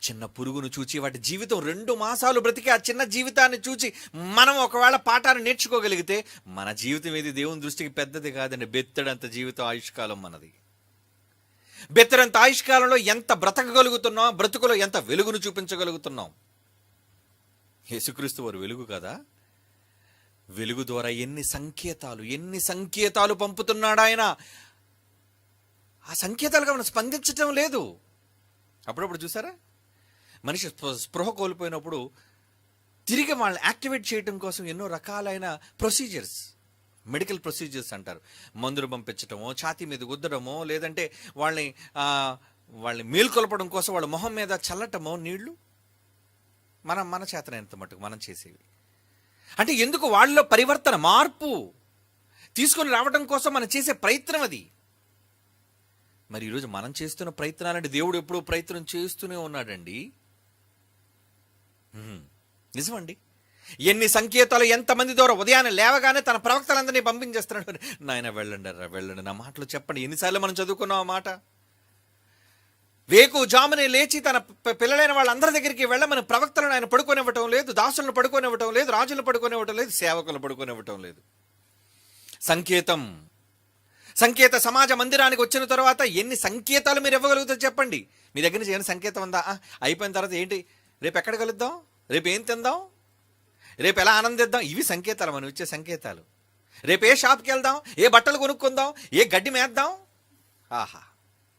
చిన్న పురుగును చూచి వాటి జీవితం 2 మాసాలు బ్రతికి ఆ చిన్న జీవితాన్ని చూచి మనం ఒకవేళ పాఠాన్ని నేర్చుకోగలిగితే మన జీవితం ఏది దేవుని దృష్టికి పెద్దది కాదండి. బెత్తడంత జీవితం, ఆయుష్కాలం మనది. బెత్తడంత ఆయుష్కాలంలో ఎంత బ్రతకగలుగుతున్నాం, బ్రతుకులో ఎంత వెలుగును చూపించగలుగుతున్నాం. యేసుక్రీస్తు వారు వెలుగు కదా. వెలుగు ద్వారా ఎన్ని సంకేతాలు పంపుతున్నాడు ఆయన. ఆ సంకేతాలుగా మనం స్పందించటం లేదు. అప్పుడప్పుడు చూసారా, మనిషి స్పృహ కోల్పోయినప్పుడు తిరిగి వాళ్ళని యాక్టివేట్ చేయడం కోసం ఎన్నో రకాలైన ప్రొసీజర్స్, మెడికల్ ప్రొసీజర్స్ అంటారు. మందులు పంపించటమో, ఛాతీ మీద గుద్దడమో, లేదంటే వాళ్ళని వాళ్ళని మేల్కొల్పడం కోసం వాళ్ళ మొహం మీద చల్లటమో నీళ్లు, మన చేతనైనంత మటుకు మనం చేసేవి. అంటే ఎందుకు వాళ్ళలో పరివర్తన, మార్పు తీసుకొని రావడం కోసం మనం చేసే ప్రయత్నం అది. మరి ఈరోజు మనం చేస్తున్న ప్రయత్నాలంటే దేవుడు ఎప్పుడూ ప్రయత్నం చేస్తూనే ఉన్నాడండి. నిజమండి. ఎన్ని సంకేతాలు ఎంతమంది ద్వారా ఉదయాన్నే లేవగానే తన ప్రవక్తలందరినీ పంపించేస్తున్నాడు. నాయన వెళ్ళండి, నా మాటలు చెప్పండి. ఎన్నిసార్లు మనం చదువుకున్నాం ఆ మాట. వేకు జామునే లేచి తన పిల్లలైన వాళ్ళందరి దగ్గరికి వెళ్ళమని ప్రవక్తలను ఆయన పడుకోనివ్వటం లేదు, దాసులను పడుకోనివ్వటం లేదు, రాజులను పడుకోనివ్వటం లేదు, సేవకులను పడుకోనివ్వటం లేదు. సంకేత సమాజ మందిరానికి వచ్చిన తర్వాత ఎన్ని సంకేతాలు మీరు ఇవ్వగలుగుతారు చెప్పండి. మీ దగ్గర నుంచి ఏమైనా సంకేతం ఉందా? అయిపోయిన తర్వాత ఏంటి, రేపు ఎక్కడ కలుద్దాం, రేపు ఏం తిందాం, రేపు ఎలా ఆనందిద్దాం, ఇవి సంకేతాలు, మనం ఇచ్చే సంకేతాలు. రేపు ఏ షాప్కి వెళ్దాం, ఏ బట్టలు కొనుక్కుందాం, ఏ గడ్డి మేద్దాం. ఆహా,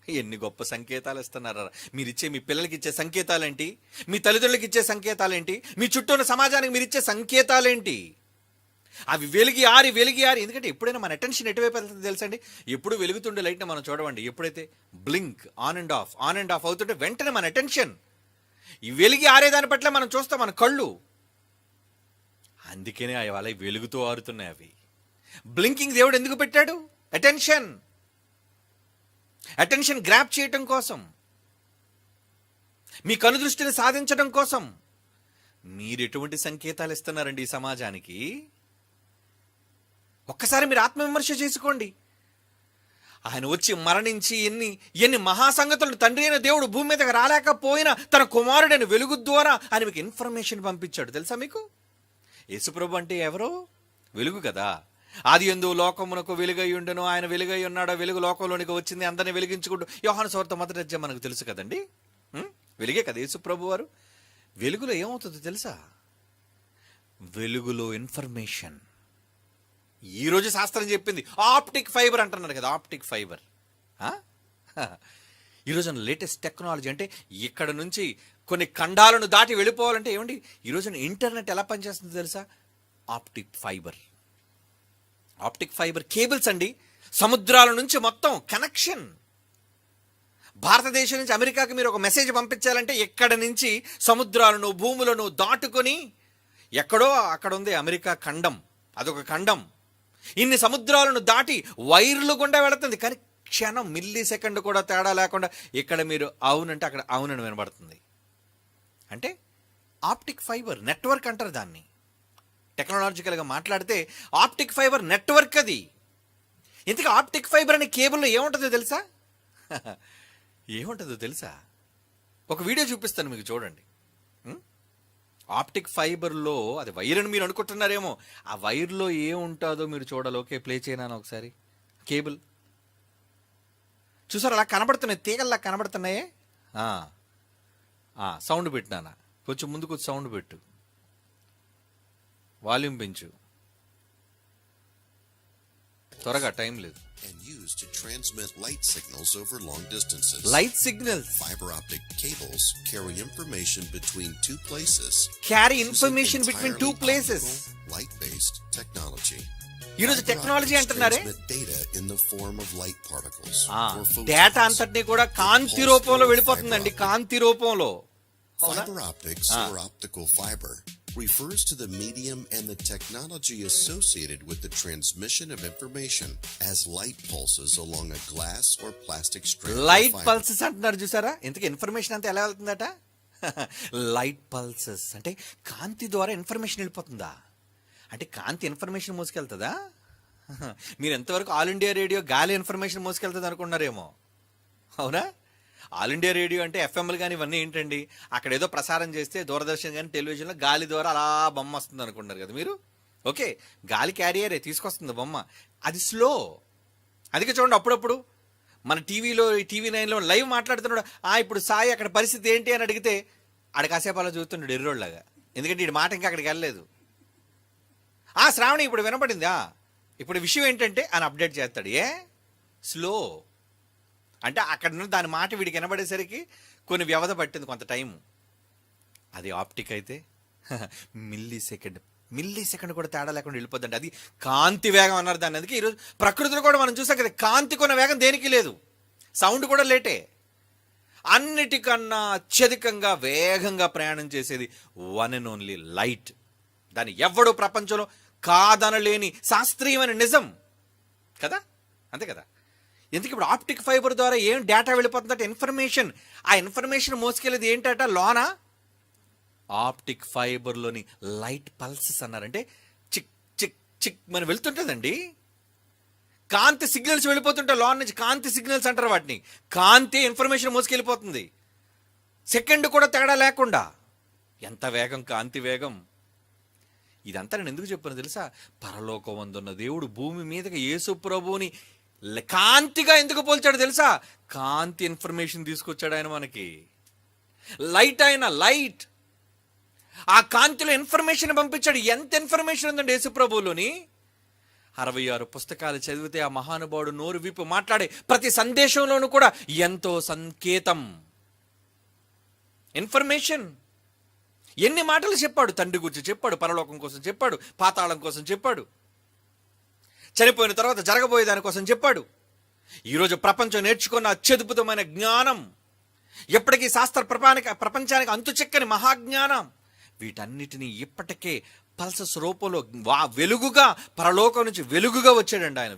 ఎన్ని గొప్ప సంకేతాలు ఇస్తున్నారా. మీరిచ్చే మీ పిల్లలకి ఇచ్చే సంకేతాలేంటి, మీ తల్లిదండ్రులకి ఇచ్చే సంకేతాలేంటి, మీ చుట్టూ ఉన్న సమాజానికి మీరు ఇచ్చే సంకేతాలేంటి? అవి వెలిగి ఆరి. ఎందుకంటే ఎప్పుడైనా మన అటెన్షన్ ఎటువైపు వెళ్తుంది తెలుసండి. ఎప్పుడు వెలుగుతుండే లైట్ని మనం చూడవండి. ఎప్పుడైతే బ్లింక్ ఆన్ అండ్ ఆఫ్ అవుతుంటే వెంటనే మన అటెన్షన్ ఈ వెలిగి ఆరేదాని పట్ల మనం చూస్తాం, మన కళ్ళు. అందుకనే వాళ్ళ వెలుగుతూ ఆరుతున్నాయి అవి. బ్లింకింగ్ దేవుడు ఎందుకు పెట్టాడు? అటెన్షన్ గ్రాప్ చేయటం కోసం, మీ కనుదృష్టిని సాధించడం కోసం. మీరు ఎటువంటి సంకేతాలు ఇస్తున్నారండి ఈ సమాజానికి? ఒక్కసారి మీరు ఆత్మవిమర్శ చేసుకోండి. ఆయన వచ్చి మరణించి ఎన్ని మహాసంగతులను తండ్రి అయిన దేవుడు భూమి మీదకి రాలేకపోయినా తన కుమారుడైన వెలుగు ద్వారా ఆయన మీకు ఇన్ఫర్మేషన్ పంపించాడు. తెలుసా మీకు? యేసుప్రభు అంటే ఎవరో? వెలుగు కదా. ఆదియందు లోకమునకు వెలుగై ఉండెను, ఆయన వెలుగై ఉన్నాడు, వెలుగు లోకంలోనికి వచ్చింది, అందరినీ వెలిగించుకుంటూ. యోహాను సువార్త మొదటి అధ్యాయం మనకు తెలుసు కదండి. వెలుగే కదా యేసుప్రభు వారు. వెలుగులో ఏమవుతుందో తెలుసా? వెలుగులో ఇన్ఫర్మేషన్. ఈరోజు శాస్త్రం చెప్పింది ఆప్టిక్ ఫైబర్ అంటున్నారు కదా. ఆప్టిక్ ఫైబర్ ఈరోజు లేటెస్ట్ టెక్నాలజీ. అంటే ఇక్కడ నుంచి కొన్ని ఖండాలను దాటి వెళ్ళిపోవాలంటే ఏమండి, ఈరోజు ఇంటర్నెట్ ఎలా పనిచేస్తుందో తెలుసా? ఆప్టిక్ ఫైబర్ కేబుల్స్ అండి. సముద్రాల నుంచి మొత్తం కనెక్షన్. భారతదేశం నుంచి అమెరికాకి మీరు ఒక మెసేజ్ పంపించాలంటే ఎక్కడి నుంచి సముద్రాలను భూములను దాటుకొని ఎక్కడో అక్కడ ఉంది అమెరికా ఖండం. అదొక ఖండం. ఇన్ని సముద్రాలను దాటి వైర్లు గుండా వెళుతుంది. కానీ క్షణం మిల్లీ సెకండ్ కూడా తేడా లేకుండా ఇక్కడ మీరు అవునంటే అక్కడ అవునని వినబడుతుంది. అంటే ఆప్టిక్ ఫైబర్ నెట్వర్క్ అంటారు దాన్ని. టెక్నాలజికల్గా మాట్లాడితే ఆప్టిక్ ఫైబర్ నెట్వర్క్ అది. ఇంతకీ ఆప్టిక్ ఫైబర్ అనే కేబుల్లో ఏముంటుందో తెలుసా? ఒక వీడియో చూపిస్తాను మీకు, చూడండి. ఆప్టిక్ ఫైబర్లో అది వైర్ అని మీరు అనుకుంటున్నారేమో. ఆ వైర్లో ఏముంటుందో మీరు చూడాలి. ఓకే, ప్లే చేయనా ఒకసారి. కేబుల్ చూసారు, అలా కనబడుతున్నాయి, తీగల్లా కనబడుతున్నాయే. సౌండ్ పెట్టినానా, కొంచెం ముందుకు సౌండ్ పెట్టు, వాల్యూమ్ పెంచు త్వరగా, టైం లేదు. And used to transmit light signals over long distances. Light signals. Fiber optic cables carry information between two places. Light-based technology. ఈరోజు టెక్నాలజీ అంటున్నారే, data in the form of light particles. Data అంతటినీ కూడా కాంతి రూపంలో వెళ్ళిపోతుందండి, కాంతి రూపంలో. Fiber optics or optical fiber refers to the medium and the technology associated with the transmission of information as light pulses along a glass or plastic strand. Light pulses అంటున్నారు చూసారా. ఇంతకీ ఇన్ఫర్మేషన్ అంతా ఎలా వెళ్తుందట? లైట్ పల్సెస్ అంటే కాంతి ద్వారా ఇన్ఫర్మేషన్ వెళ్ళిపోతుందా? అంటే కాంతి ఇన్ఫర్మేషన్ మోసుకెళ్తుందా? మీరు ఎంతవరకు ఆల్ ఇండియా రేడియో గాలి ఇన్ఫర్మేషన్ మోసుకెళ్తుంది అనుకున్నారేమో. అవునా? ఆల్ ఇండియా రేడియో అంటే ఎఫ్ఎంలు కానీ ఇవన్నీ ఏంటండి, అక్కడ ఏదో ప్రసారం చేస్తే దూరదర్శన్ కానీ టెలివిజన్లో గాలి ద్వారా అలా బొమ్మ వస్తుంది అనుకుంటారు కదా మీరు. ఓకే, గాలి క్యారియరే తీసుకొస్తుంది బొమ్మ, అది స్లో. అందుకే చూడండి, అప్పుడప్పుడు మన టీవీలో టీవీ9లో లైవ్ మాట్లాడుతున్నాడు, ఇప్పుడు సాయి అక్కడ పరిస్థితి ఏంటి అని అడిగితే ఆడ కాసేపు అలా చూస్తున్నాడు ఎర్రోళ్ళగా. ఎందుకంటే ఈ మాట ఇంకా అక్కడికి వెళ్ళలేదు. శ్రావణి ఇప్పుడు వినపడిందా, ఇప్పుడు విషయం ఏంటంటే అని అప్డేట్ చేస్తాడు. స్లో అంటే అక్కడ నుండి దాని మాట వీడికి వినబడేసరికి కొన్ని వ్యవధి పట్టింది, కొంత టైము. అది ఆప్టిక్ అయితే మిల్లీ మిల్లీ సెకండ్ కూడా తేడా లేకుండా వెళ్ళిపోద్దండి. అది కాంతి వేగం అన్నారు దాన్ని. అందుకే ఈరోజు ప్రకృతిలో కూడా మనం చూసాం కదా, కాంతి కొన్న వేగం దేనికి లేదు, సౌండ్ కూడా లేటే. అన్నిటికన్నా అత్యధికంగా వేగంగా ప్రయాణం చేసేది వన్ అండ్ ఓన్లీ లైట్. దాన్ని ఎవడు ప్రపంచంలో కాదనలేని శాస్త్రీయమైన నిజం కదా, అంతే కదా. ఎందుకు ఇప్పుడు ఆప్టిక్ ఫైబర్ ద్వారా ఏం డేటా వెళ్ళిపోతుందంటే ఇన్ఫర్మేషన్. ఆ ఇన్ఫర్మేషన్ మోసుకెళ్ళేది ఏంటట లోన, ఆప్టిక్ ఫైబర్లోని లైట్ పల్సెస్ అన్నారంటే చిక్ చిక్ చిక్ మనం వెళ్తుంటుందండి. కాంతి సిగ్నల్స్ వెళ్ళిపోతుంటే లోన్ నుంచి కాంతి సిగ్నల్స్ అంటారు వాటిని. కాంతి ఇన్ఫర్మేషన్ మోసుకెళ్ళిపోతుంది సెకండ్ కూడా తేడా లేకుండా. ఎంత వేగం కాంతి వేగం. ఇదంతా నేను ఎందుకు చెప్పాను తెలుసా? పరలోకం అందున్న దేవుడు భూమి మీదకి యేసు ప్రభువుని కాంతిగా ఎందుకు పోల్చాడు తెలుసా? కాంతి ఇన్ఫర్మేషన్ తీసుకొచ్చాడు ఆయన మనకి. లైట్ అయిన లైట్, ఆ కాంతిలో ఇన్ఫర్మేషన్ పంపించాడు. ఎంత ఇన్ఫర్మేషన్ ఉందండి యేసు ప్రభువులోని. 66 పుస్తకాలు చదివితే ఆ మహానుభావుడు నోరు విప్పి మాట్లాడే ప్రతి సందేశంలోనూ కూడా ఎంతో సంకేతం, ఇన్ఫర్మేషన్. ఎన్ని మాటలు చెప్పాడు, తండ్రి గురించి చెప్పాడు, పరలోకం కోసం చెప్పాడు, పాతాళం కోసం చెప్పాడు, చనిపోయిన తర్వాత జరగబోయే దానికోసం చెప్పాడు. ఈరోజు ప్రపంచం నేర్చుకున్న అత్యద్భుతమైన జ్ఞానం, ఎప్పటికీ శాస్త్ర ప్రపంచానికి అంతు చెక్కని మహాజ్ఞానం, వీటన్నిటినీ ఇప్పటికే పల్సస్ రూపంలో వెలుగుగా పరలోకం నుంచి వెలుగుగా వచ్చాడండి ఆయన.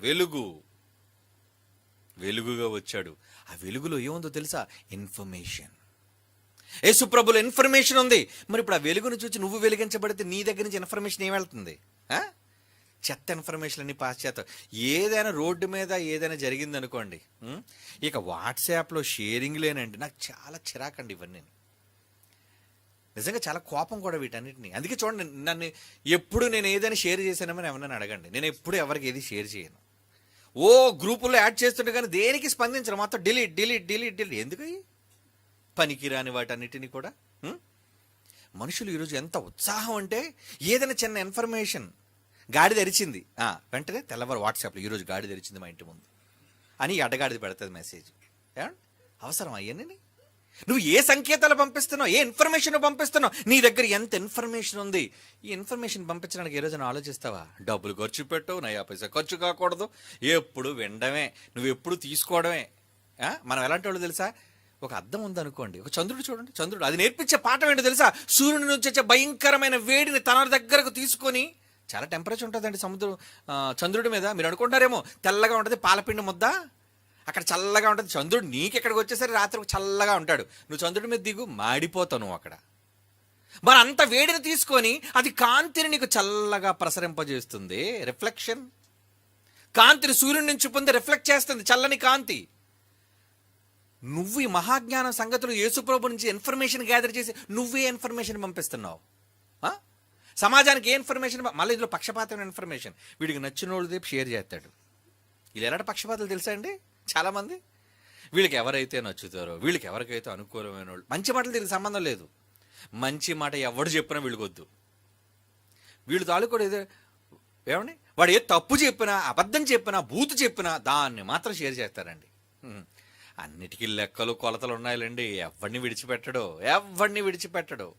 వెలుగుగా వచ్చాడు. ఆ వెలుగులో ఏముందో తెలుసా? ఇన్ఫర్మేషన్. యేసుప్రభులో ఇన్ఫర్మేషన్ ఉంది. మరి ఇప్పుడు ఆ వెలుగును చూసి నువ్వు వెలిగించబడితే నీ దగ్గర నుంచి ఇన్ఫర్మేషన్ ఏం వెళ్తుంది? చెత్త ఇన్ఫర్మేషన్ అన్ని పాశ్చాత్యం. ఏదైనా రోడ్డు మీద ఏదైనా జరిగింది అనుకోండి, ఇక వాట్సాప్లో షేరింగ్ లేనండి. నాకు చాలా చిరాకండి ఇవన్నీ, నిజంగా చాలా కోపం కూడా వీటన్నిటిని. అందుకే చూడండి, నన్ను ఎప్పుడు నేను ఏదైనా షేర్ చేశానమని ఎవరైనా అడగండి, నేను ఎప్పుడు ఎవరికి ఏది షేర్ చేయను. ఓ గ్రూపుల్లో యాడ్ చేస్తుంటే కానీ దేనికి స్పందించరు, మొత్తం డిలీట్. ఎందుకు? పనికిరాని వాటన్నిటిని కూడా. మనుషులు ఈరోజు ఎంత ఉత్సాహం అంటే, ఏదైనా చిన్న ఇన్ఫర్మేషన్, గాడి తెరిచింది వెంటనే తెల్లవారు వాట్సాప్లో ఈరోజు గాడి తెరిచింది మా ఇంటి ముందు అని అడ్డగాడిది పెడుతుంది మెసేజ్. అవసరం అయ్యని? నువ్వు ఏ సంకేతాలు పంపిస్తున్నావు, ఏ ఇన్ఫర్మేషన్ పంపిస్తున్నావు, నీ దగ్గర ఎంత ఇన్ఫర్మేషన్ ఉంది. ఈ ఇన్ఫర్మేషన్ పంపించడానికి ఏ రోజున ఆలోచిస్తావా? డబ్బులు ఖర్చు పెట్టవు, నయా పైసా ఖర్చు కాకూడదు, ఎప్పుడు వినడమే, నువ్వు ఎప్పుడు తీసుకోవడమే. మనం ఎలాంటి వాళ్ళు తెలుసా? ఒక అద్దం ఉందనుకోండి, ఒక చంద్రుడు చూడండి, చంద్రుడు అది నేర్పించే పాఠం ఏంటో తెలుసా? సూర్యుడి నుంచి వచ్చే భయంకరమైన వేడిని తన దగ్గరకు తీసుకొని, చాలా టెంపరేచర్ ఉంటుందండి చంద్రుడి మీద. మీరు అనుకుంటారేమో తెల్లగా ఉంటుంది పాలపిండి ముద్ద, అక్కడ చల్లగా ఉంటుంది. చంద్రుడు నీకు ఎక్కడికి వచ్చేసరికి రాత్రి చల్లగా ఉంటాడు, నువ్వు చంద్రుడి మీద దిగు మాడిపోతావు నువ్వు అక్కడ. మరి అంత వేడిని తీసుకొని అది కాంతిని నీకు చల్లగా ప్రసరింపజేస్తుంది. రిఫ్లెక్షన్. కాంతిని సూర్యుడి నుంచి పొంది రిఫ్లెక్ట్ చేస్తుంది చల్లని కాంతి. నువ్వు ఈ మహాజ్ఞానం సంగతులు యేసుప్రభు నుంచి ఇన్ఫర్మేషన్ గ్యాదర్ చేసి నువ్వే ఇన్ఫర్మేషన్ పంపిస్తున్నావు సమాజానికి. ఏ ఇన్ఫర్మేషన్? మళ్ళీ ఇందులో పక్షపాతమైన ఇన్ఫర్మేషన్. వీడికి నచ్చిన వాళ్ళు షేర్ చేస్తాడు. వీళ్ళు ఎలాంటి పక్షపాతాలు తెలుసా అండి? చాలామంది వీళ్ళకి ఎవరైతే నచ్చుతారో, వీళ్ళకి ఎవరికైతే అనుకూలమైన వాళ్ళు, మంచి మాటలు దీనికి సంబంధం లేదు. మంచి మాట ఎవడు చెప్పినా వీళ్ళకొద్దు. వీళ్ళు తాలూకు ఏదో ఏమండి, వాడు ఏ తప్పు చెప్పినా, అబద్ధం చెప్పినా, బూతు చెప్పినా దాన్ని మాత్రం షేర్ చేస్తారండి. అన్నిటికీ లెక్కలు కొలతలు ఉన్నాయండి. ఎవరిని విడిచిపెట్టడు.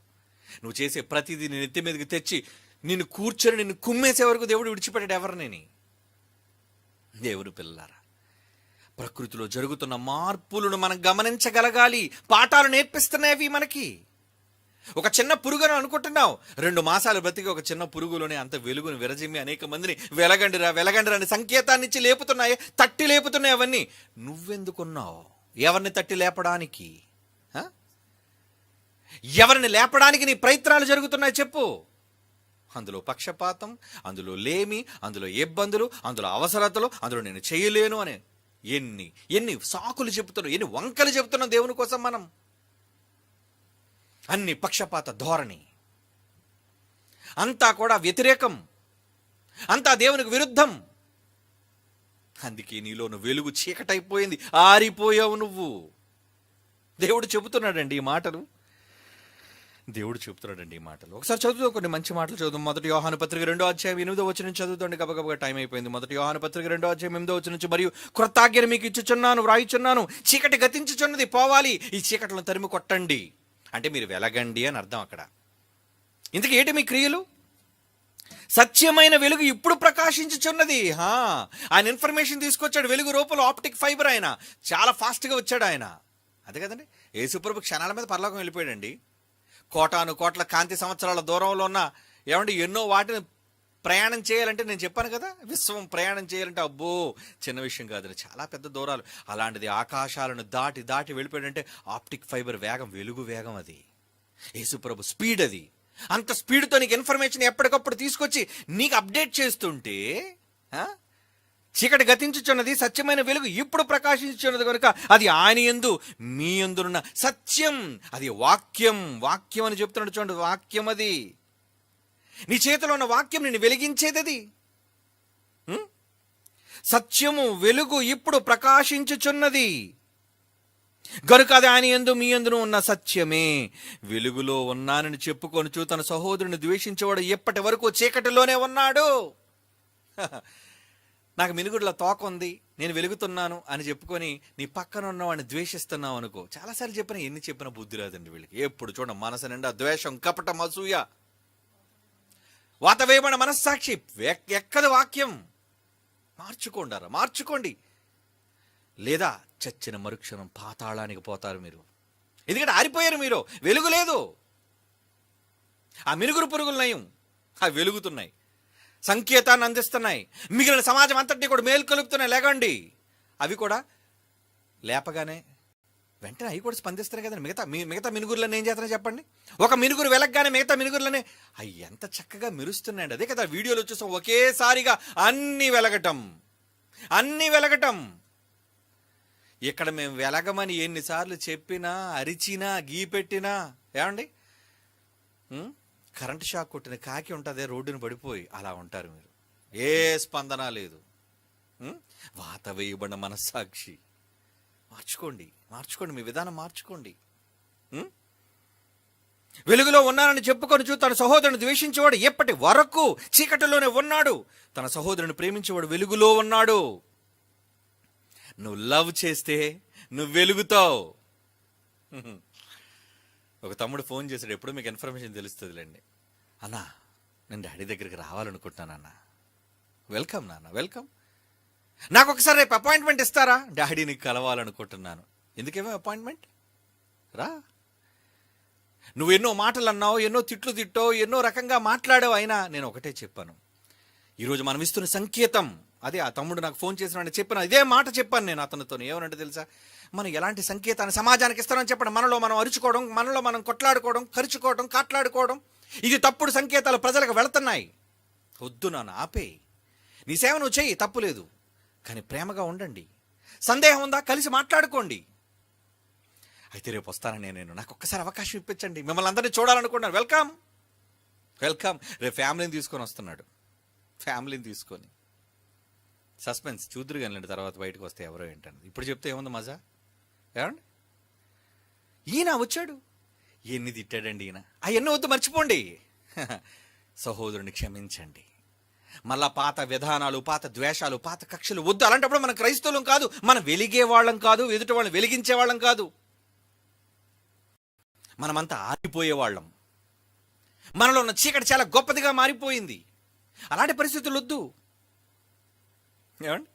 నువ్వు చేసే ప్రతిదీ నేను ఎత్తి మీదకి తెచ్చి నిన్ను కూర్చొని నిన్ను కుమ్మేసే వరకు దేవుడు విడిచిపెట్టాడు ఎవరిని. దేవుడు పిల్లారా, ప్రకృతిలో జరుగుతున్న మార్పులను మనం గమనించగలగాలి. పాఠాలు నేర్పిస్తున్నాయి మనకి. ఒక చిన్న పురుగును అనుకుంటున్నావు, 2 మాసాలు బ్రతికి ఒక చిన్న పురుగులోనే అంత వెలుగును విరజిమ్మి అనేక మందిని వెలగండిరా అని సంకేతాన్ని ఇచ్చి లేపుతున్నాయి, తట్టి లేపుతున్నాయి. అవన్నీ నువ్వెందుకున్నావు? ఎవరిని తట్టి లేపడానికి? ఎవరిని లేపడానికి నీ ప్రయత్నాలు జరుగుతున్నాయి చెప్పు. అందులో పక్షపాతం, అందులో లేమి, అందులో ఇబ్బందులు, అందులో అవసరతలు, అందులో నేను చేయలేను అనే ఎన్ని సాకులు చెబుతున్నావు, ఎన్ని వంకలు చెబుతున్నావు దేవుని కోసం మనం. అన్ని పక్షపాత ధోరణి, అంతా కూడా వ్యతిరేకం, అంతా దేవునికి విరుద్ధం. అందుకే నీలోను వెలుగు చీకటైపోయింది, ఆరిపోయావు నువ్వు. దేవుడు చెబుతున్నాడండి ఈ మాటలు. ఒకసారి చదువుతాం, కొన్ని మంచి మాటలు చదువు. 1 యోహాను పత్రిక 2వ అధ్యాయం 8వ వచనం చదువుతుండే. గబగబగా టైం అయిపోయింది. 1 యోహాను పత్రిక 2వ అధ్యాయం 8వ వచనం నుంచి, మరియు క్రొత్త ఆజ్ఞను మీకు ఇచ్చుచున్నాను, వ్రాయుచున్నాను, చీకటి గతించుచున్నది, పోవాలి, ఈ చీకట్లను తరిమి కొట్టండి. అంటే మీరు వెలగండి అని అర్థం అక్కడ. ఇందుకు ఏంటి మీ క్రియలు? సత్యమైన వెలుగు ఇప్పుడు ప్రకాశించుచున్నది. ఆయన ఇన్ఫర్మేషన్ తీసుకొచ్చాడు వెలుగు రూపంలో, ఆప్టిక్ ఫైబర్. ఆయన చాలా ఫాస్ట్గా వచ్చాడు ఆయన. అదే కదండి, యేసుప్రభు క్షణాల మీద పరలోకం వెళ్ళిపోయాడండి. కోటాను కోట్ల కాంతి సంవత్సరాల దూరంలో ఉన్న ఏమంటే ఎన్నో వాటిని ప్రయాణం చేయాలంటే, నేను చెప్పాను కదా, విశ్వం ప్రయాణం చేయాలంటే అబ్బో చిన్న విషయం కాదు, చాలా పెద్ద దూరాలు. అలాంటిది ఆకాశాలను దాటి దాటి వెళ్ళిపోయాడంటే ఆప్టిక్ ఫైబర్ వేగం, వెలుగు వేగం అది. యేసుప్రభు స్పీడ్ అది. అంత స్పీడ్తో నీకు ఇన్ఫర్మేషన్ ఎప్పటికప్పుడు తీసుకొచ్చి నీకు అప్డేట్ చేస్తుంటే, చీకటి గతించుచున్నది, సత్యమైన వెలుగు ఇప్పుడు ప్రకాశించుచున్నది కనుక అది ఆయన యందు మీ యందున్న సత్యం. అది వాక్యం. వాక్యం అని చెప్తున్నాడు చూడండి, వాక్యం అది. నీ చేతిలో ఉన్న వాక్యం నిన్ను వెలిగించేది అది. సత్యము వెలుగు ఇప్పుడు ప్రకాశించుచున్నది గనుక అది ఆయన యందు మీ యందును ఉన్న సత్యమే. వెలుగులో ఉన్నానని చెప్పుకొనుచు తన సహోదరుని ద్వేషించేవాడు ఎప్పటి వరకు చీకటిలోనే ఉన్నాడు. నాకు మినుగుడులో తోక ఉంది, నేను వెలుగుతున్నాను అని చెప్పుకొని నీ పక్కన ఉన్నవాడిని ద్వేషిస్తున్నావు అనుకో. చాలాసార్లు చెప్పినా, ఎన్ని చెప్పినా బుద్ధి రాదండి వీళ్ళకి. ఎప్పుడు చూడండి మనసు నిండా ద్వేషం, కపటం, అసూయ, వాతవేయబడిన మనస్సాక్షి. ఎక్కదు వాక్యం. మార్చుకోండారా, మార్చుకోండి, లేదా చచ్చిన మరుక్షణం పాతాళానికి పోతారు మీరు. ఎందుకంటే ఆరిపోయారు మీరు, వెలుగు లేదు. ఆ మినుగురు పురుగులు నయం, అవి వెలుగుతున్నాయి, సంకేతాన్ని అందిస్తున్నాయి, మిగిలిన సమాజం అంతటినీ కూడా మేలు కలుపుతున్నాయి. లేకండి, అవి కూడా లేపగానే వెంటనే అవి కూడా స్పందిస్తున్నాయి కదండి. మిగతా మినుగురులను ఏం చేస్తారో చెప్పండి. ఒక మినుగురు వెలగగానే మిగతా మినుగురులనే అవి ఎంత చక్కగా మెరుస్తున్నాయండి. అదే కదా వీడియోలో చూసాం, ఒకేసారిగా అన్ని వెలగటం. ఇక్కడ మేము వెలగమని ఎన్నిసార్లు చెప్పినా, అరిచినా, గీపెట్టినా, ఏమండి, కరెంటు షాక్ కొట్టిన కాకి ఉంటుంది రోడ్డును పడిపోయి, అలా ఉంటారు మీరు. ఏ స్పందన లేదు. వాత వేయబడిన మనస్సాక్షి. మార్చుకోండి, మీ విధానం మార్చుకోండి. వెలుగులో ఉన్నానని చెప్పుకొనుచు తన సహోదరుని ద్వేషించేవాడు ఎప్పటి వరకు చీకటిలోనే ఉన్నాడు. తన సహోదరుని ప్రేమించేవాడు వెలుగులో ఉన్నాడు. నువ్వు లవ్ చేస్తే నువ్వు వెలుగుతావు. ఒక తమ్ముడు ఫోన్ చేశాడు, ఎప్పుడు మీకు ఇన్ఫర్మేషన్ తెలుస్తుందిలేండి. అన్నా, నేను డాడీ దగ్గరికి రావాలనుకుంటున్నాను అన్న. వెల్కమ్ నాన్న, వెల్కమ్. నాకు ఒకసారి రేపు అపాయింట్మెంట్ ఇస్తారా? డాడీని కలవాలనుకుంటున్నాను. ఎందుకేమో అపాయింట్మెంట్? రా. నువ్వు ఎన్నో మాటలు అన్నావు, ఎన్నో తిట్లు తిట్టావు, ఎన్నో రకంగా మాట్లాడావు. అయినా నేను ఒకటే చెప్పాను, ఈరోజు మనం ఇస్తున్న సంకేతం అదే. ఆ తమ్ముడు నాకు ఫోన్ చేసిన చెప్పాను, ఇదే మాట చెప్పాను నేను అతనితో. ఏమనంటే తెలుసా, మనం ఎలాంటి సంకేతాన్ని సమాజానికి ఇస్తామని చెప్పడం, మనలో మనం అరుచుకోవడం, మనలో మనం కొట్లాడుకోవడం, ఖర్చుకోవడం, కాట్లాడుకోవడం, ఇది తప్పుడు సంకేతాలు ప్రజలకు వెళుతున్నాయి. వద్దు నాన్న, ఆపే. నీ సేవ నువ్వు చెయ్యి, తప్పులేదు, కానీ ప్రేమగా ఉండండి. సందేహం ఉందా, కలిసి మాట్లాడుకోండి. అయితే రేపు వస్తానని నేను, నాకు ఒక్కసారి అవకాశం ఇప్పించండి, మిమ్మల్ని అందరినీ చూడాలనుకుంటున్నాను. వెల్కమ్. రేపు ఫ్యామిలీని తీసుకొని వస్తున్నాడు. ఫ్యామిలీని తీసుకొని సస్పెన్స్ చూద్దరు కానిలేండి, తర్వాత బయటకు వస్తే ఎవరో ఏంటని. ఇప్పుడు చెప్తే ఏముంది మజా? ఏమండి, ఈయన వచ్చాడు, ఎన్ని తిట్టాడండి ఈయన. అవన్నీ వద్దు, మర్చిపోండి. సహోదరుని క్షమించండి. మళ్ళా పాత విధానాలు, పాత ద్వేషాలు, పాత కక్షలు వద్దు. అలాంటప్పుడు మనం క్రైస్తవులం కాదు, మనం వెలిగే వాళ్ళం కాదు, ఎదుటి వాళ్ళని వెలిగించే వాళ్ళం కాదు, మనమంతా ఆరిపోయేవాళ్ళం. మనలో ఉన్న చీకటి చాలా గొప్పదిగా మారిపోయింది. అలాంటి పరిస్థితులు వద్దు. ఏమండి,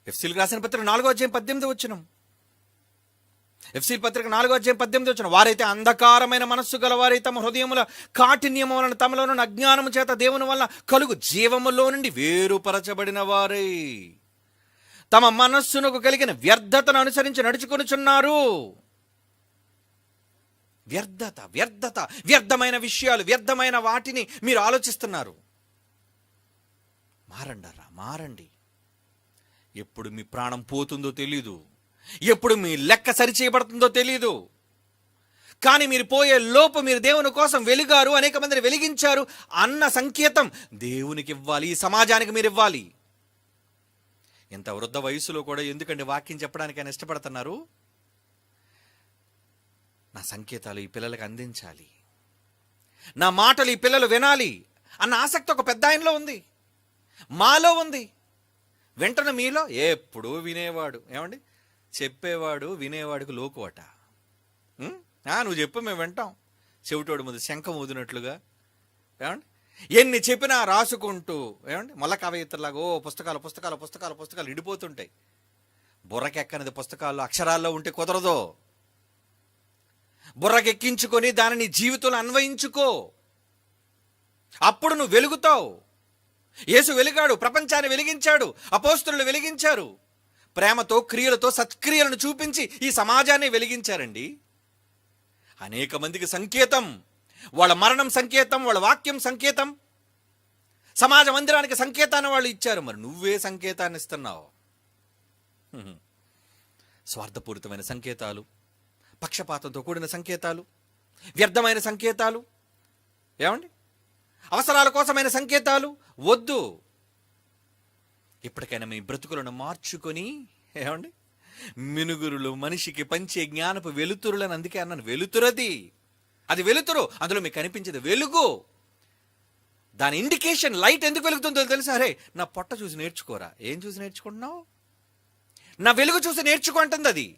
ఎఫ్సీలకు రాసిన పత్రిక 4:18 ఎఫ్సీల పత్రిక 4:18 వారైతే అంధకారమైన మనస్సు గలవారై తమ హృదయముల కాఠిన్యము వలన తమలోనున్న అజ్ఞానము చేత దేవుని వలన కలుగు జీవములో నుండి వేరుపరచబడిన వారై తమ మనస్సునకు కలిగిన వ్యర్థతను అనుసరించి నడుచుకొనుచున్నారు. వ్యర్థమైన విషయాలు, వ్యర్థమైన వాటిని మీరు ఆలోచిస్తున్నారు. మారండి. ఎప్పుడు మీ ప్రాణం పోతుందో తెలీదు, ఎప్పుడు మీ లెక్క సరిచేయబడుతుందో తెలీదు. కానీ మీరు పోయే లోపు మీరు దేవుని కోసం వెలిగారు, అనేక మందిని వెలిగించారు అన్న సంకేతం దేవునికి ఇవ్వాలి, ఈ సమాజానికి మీరు ఇవ్వాలి. ఇంత వృద్ధ వయసులో కూడా ఎందుకండి వాక్యం చెప్పడానికి ఆయన ఇష్టపడుతున్నారు? నా సంకేతాలు ఈ పిల్లలకు అందించాలి, నా మాటలు ఈ పిల్లలు వినాలి అన్న ఆసక్తి ఒక పెద్ద ఆయనలో ఉంది, మాలో ఉంది. వెంటనే మీలో ఎప్పుడూ వినేవాడు, ఏమండి, చెప్పేవాడు వినేవాడికి లోకువట. నువ్వు చెప్పు, మేము వింటాం. చెవిటోడు ముందు శంఖం ఊదినట్లుగా ఏమండి, ఎన్ని చెప్పినా రాసుకుంటూ, ఏమండి, మల్ల కవయిత్రలాగా పుస్తకాలు పుస్తకాలు పుస్తకాలు పుస్తకాలు నిండిపోతుంటాయి. బుర్రకెక్కనిది పుస్తకాల్లో అక్షరాల్లో ఉంటే కుదరదు. బుర్రకెక్కించుకొని దానిని జీవితంలో అన్వయించుకో, అప్పుడు నువ్వు వెలుగుతావు. యేసు వెలిగాడు, ప్రపంచాన్ని వెలిగించాడు, అపోస్తలులు వెలిగించారు, ప్రేమతో క్రియలతో సత్క్రియలను చూపించి ఈ సమాజాన్ని వెలిగించారండి. అనేక మందికి సంకేతం, వాళ్ళ మరణం సంకేతం, వాళ్ళ వాక్యం సంకేతం, సమాజ మందిరానికి సంకేతాన్ని వాళ్ళు ఇచ్చారు. మరి నువ్వే సంకేతాన్ని ఇస్తున్నావు? స్వార్థపూరితమైన సంకేతాలు, పక్షపాతంతో కూడిన సంకేతాలు, వ్యర్థమైన సంకేతాలు, ఏమండి, అవసరాల కోసమైన సంకేతాలు వద్దు. ఇప్పటికైనా మీ బ్రతుకులను మార్చుకొని, ఏమండి, మినుగురులు మనిషికి పంచే జ్ఞానపు వెలుతురులని అందుకే అన్నాను. వెలుతురది, అది వెలుతురు, అందులో మీకు కనిపించేది వెలుగు. దాని ఇండికేషన్ లైట్ ఎందుకు వెలుగుతుందో తెలుసా? అరే, నా పొట్ట చూసి నేర్చుకోరా. ఏం చూసి నేర్చుకుంటున్నావు? నా వెలుగు చూసి నేర్చుకుంటుంది. అది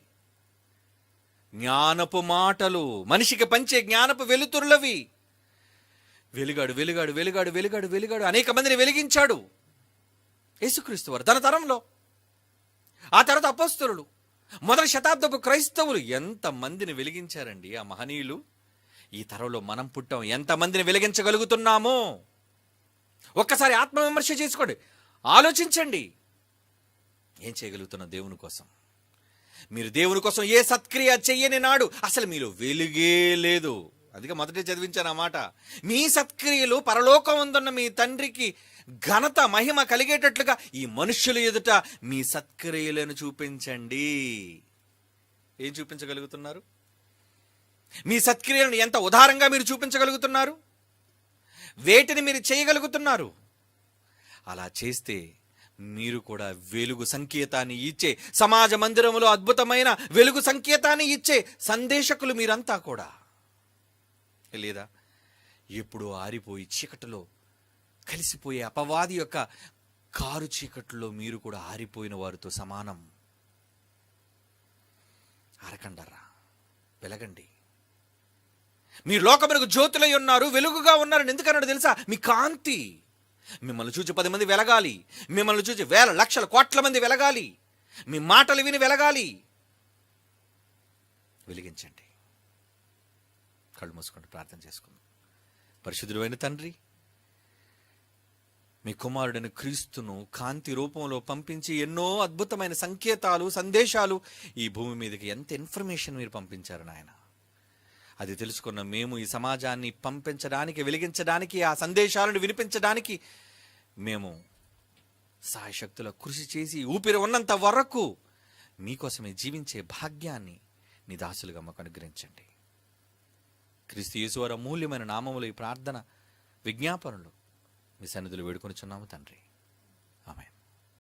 జ్ఞానపు మాటలు, మనిషికి పంచే జ్ఞానపు వెలుతురులవి. వెలుగాడు వెలుగాడు వెలుగాడు వెలుగాడు వెలుగాడు అనేక మందిని వెలిగించాడు యేసుక్రీస్తు వారు తన తరంలో. ఆ తర్వాత అపోస్తలులు, మొదటి శతాబ్దపు క్రైస్తవులు ఎంత మందిని వెలిగించారండి ఆ మహనీయులు. ఈ తరంలో మనం పుట్టాం, ఎంతమందిని వెలిగించగలుగుతున్నామో ఒక్కసారి ఆత్మవిమర్శ చేసుకోండి, ఆలోచించండి. ఏం చేయగలుగుతున్న దేవుని కోసం? మీరు దేవుని కోసం ఏ సత్క్రియ చెయ్యని నాడు అసలు మీలో వెలుగే లేదు. అందుకే మొదటే చదివించాను ఆ మాట. మీ సత్క్రియలు పరలోకం ఉందన్న మీ తండ్రికి ఘనత మహిమ కలిగేటట్లుగా ఈ మనుష్యుల ఎదుట మీ సత్క్రియలను చూపించండి. ఏం చూపించగలుగుతున్నారు? మీ సత్క్రియలను ఎంత ఉదారంగా మీరు చూపించగలుగుతున్నారు? వేటిని మీరు చేయగలుగుతున్నారు? అలా చేస్తే మీరు కూడా వెలుగు సంకేతాన్ని ఇచ్చే, సమాజ మందిరంలో అద్భుతమైన వెలుగు సంకేతాన్ని ఇచ్చే సందేశకులు మీరంతా కూడా. లేదా ఎప్పుడూ ఆరిపోయి చీకటిలో కలిసిపోయే అపవాది యొక్క కారు చీకటిలో మీరు కూడా ఆరిపోయిన వారితో సమానం. ఆరకండరా, వెలగండి. మీరు లోకమునకు జ్యోతులై ఉన్నారు, వెలుగుగా ఉన్నారని ఎందుకన్నాడు తెలుసా? మీ కాంతి మిమ్మల్ని చూసి 10 మంది వెలగాలి, మిమ్మల్ని చూసి వేల లక్షల కోట్ల మంది వెలగాలి, మీ మాటలు విని వెలగాలి. వెలిగించండి. కళ్ళు మూసుకుంటూ ప్రార్థన చేసుకుందాం. పరిశుద్ధుడైన తండ్రి, మీ కుమారుడైన క్రీస్తును కాంతి రూపంలో పంపించి ఎన్నో అద్భుతమైన సంకేతాలు, సందేశాలు ఈ భూమి మీదకి ఎంత ఇన్ఫర్మేషన్ మీరు పంపించారు నాయన. అది తెలుసుకున్న మేము ఈ సమాజాన్ని పంపించడానికి, వెలిగించడానికి, ఆ సందేశాలను వినిపించడానికి మేము సాయశక్తుల కృషి చేసి ఊపిరి ఉన్నంత వరకు మీకోసమే జీవించే భాగ్యాన్ని నీ దాసులుగా మాకు అనుగ్రహించండి. క్రీస్తు యేసు వారి అమూల్యమైన నామములో ఈ ప్రార్థన విజ్ఞాపనలు మీ సన్నిధిలో వేడుకొనిచున్నాము తండ్రి.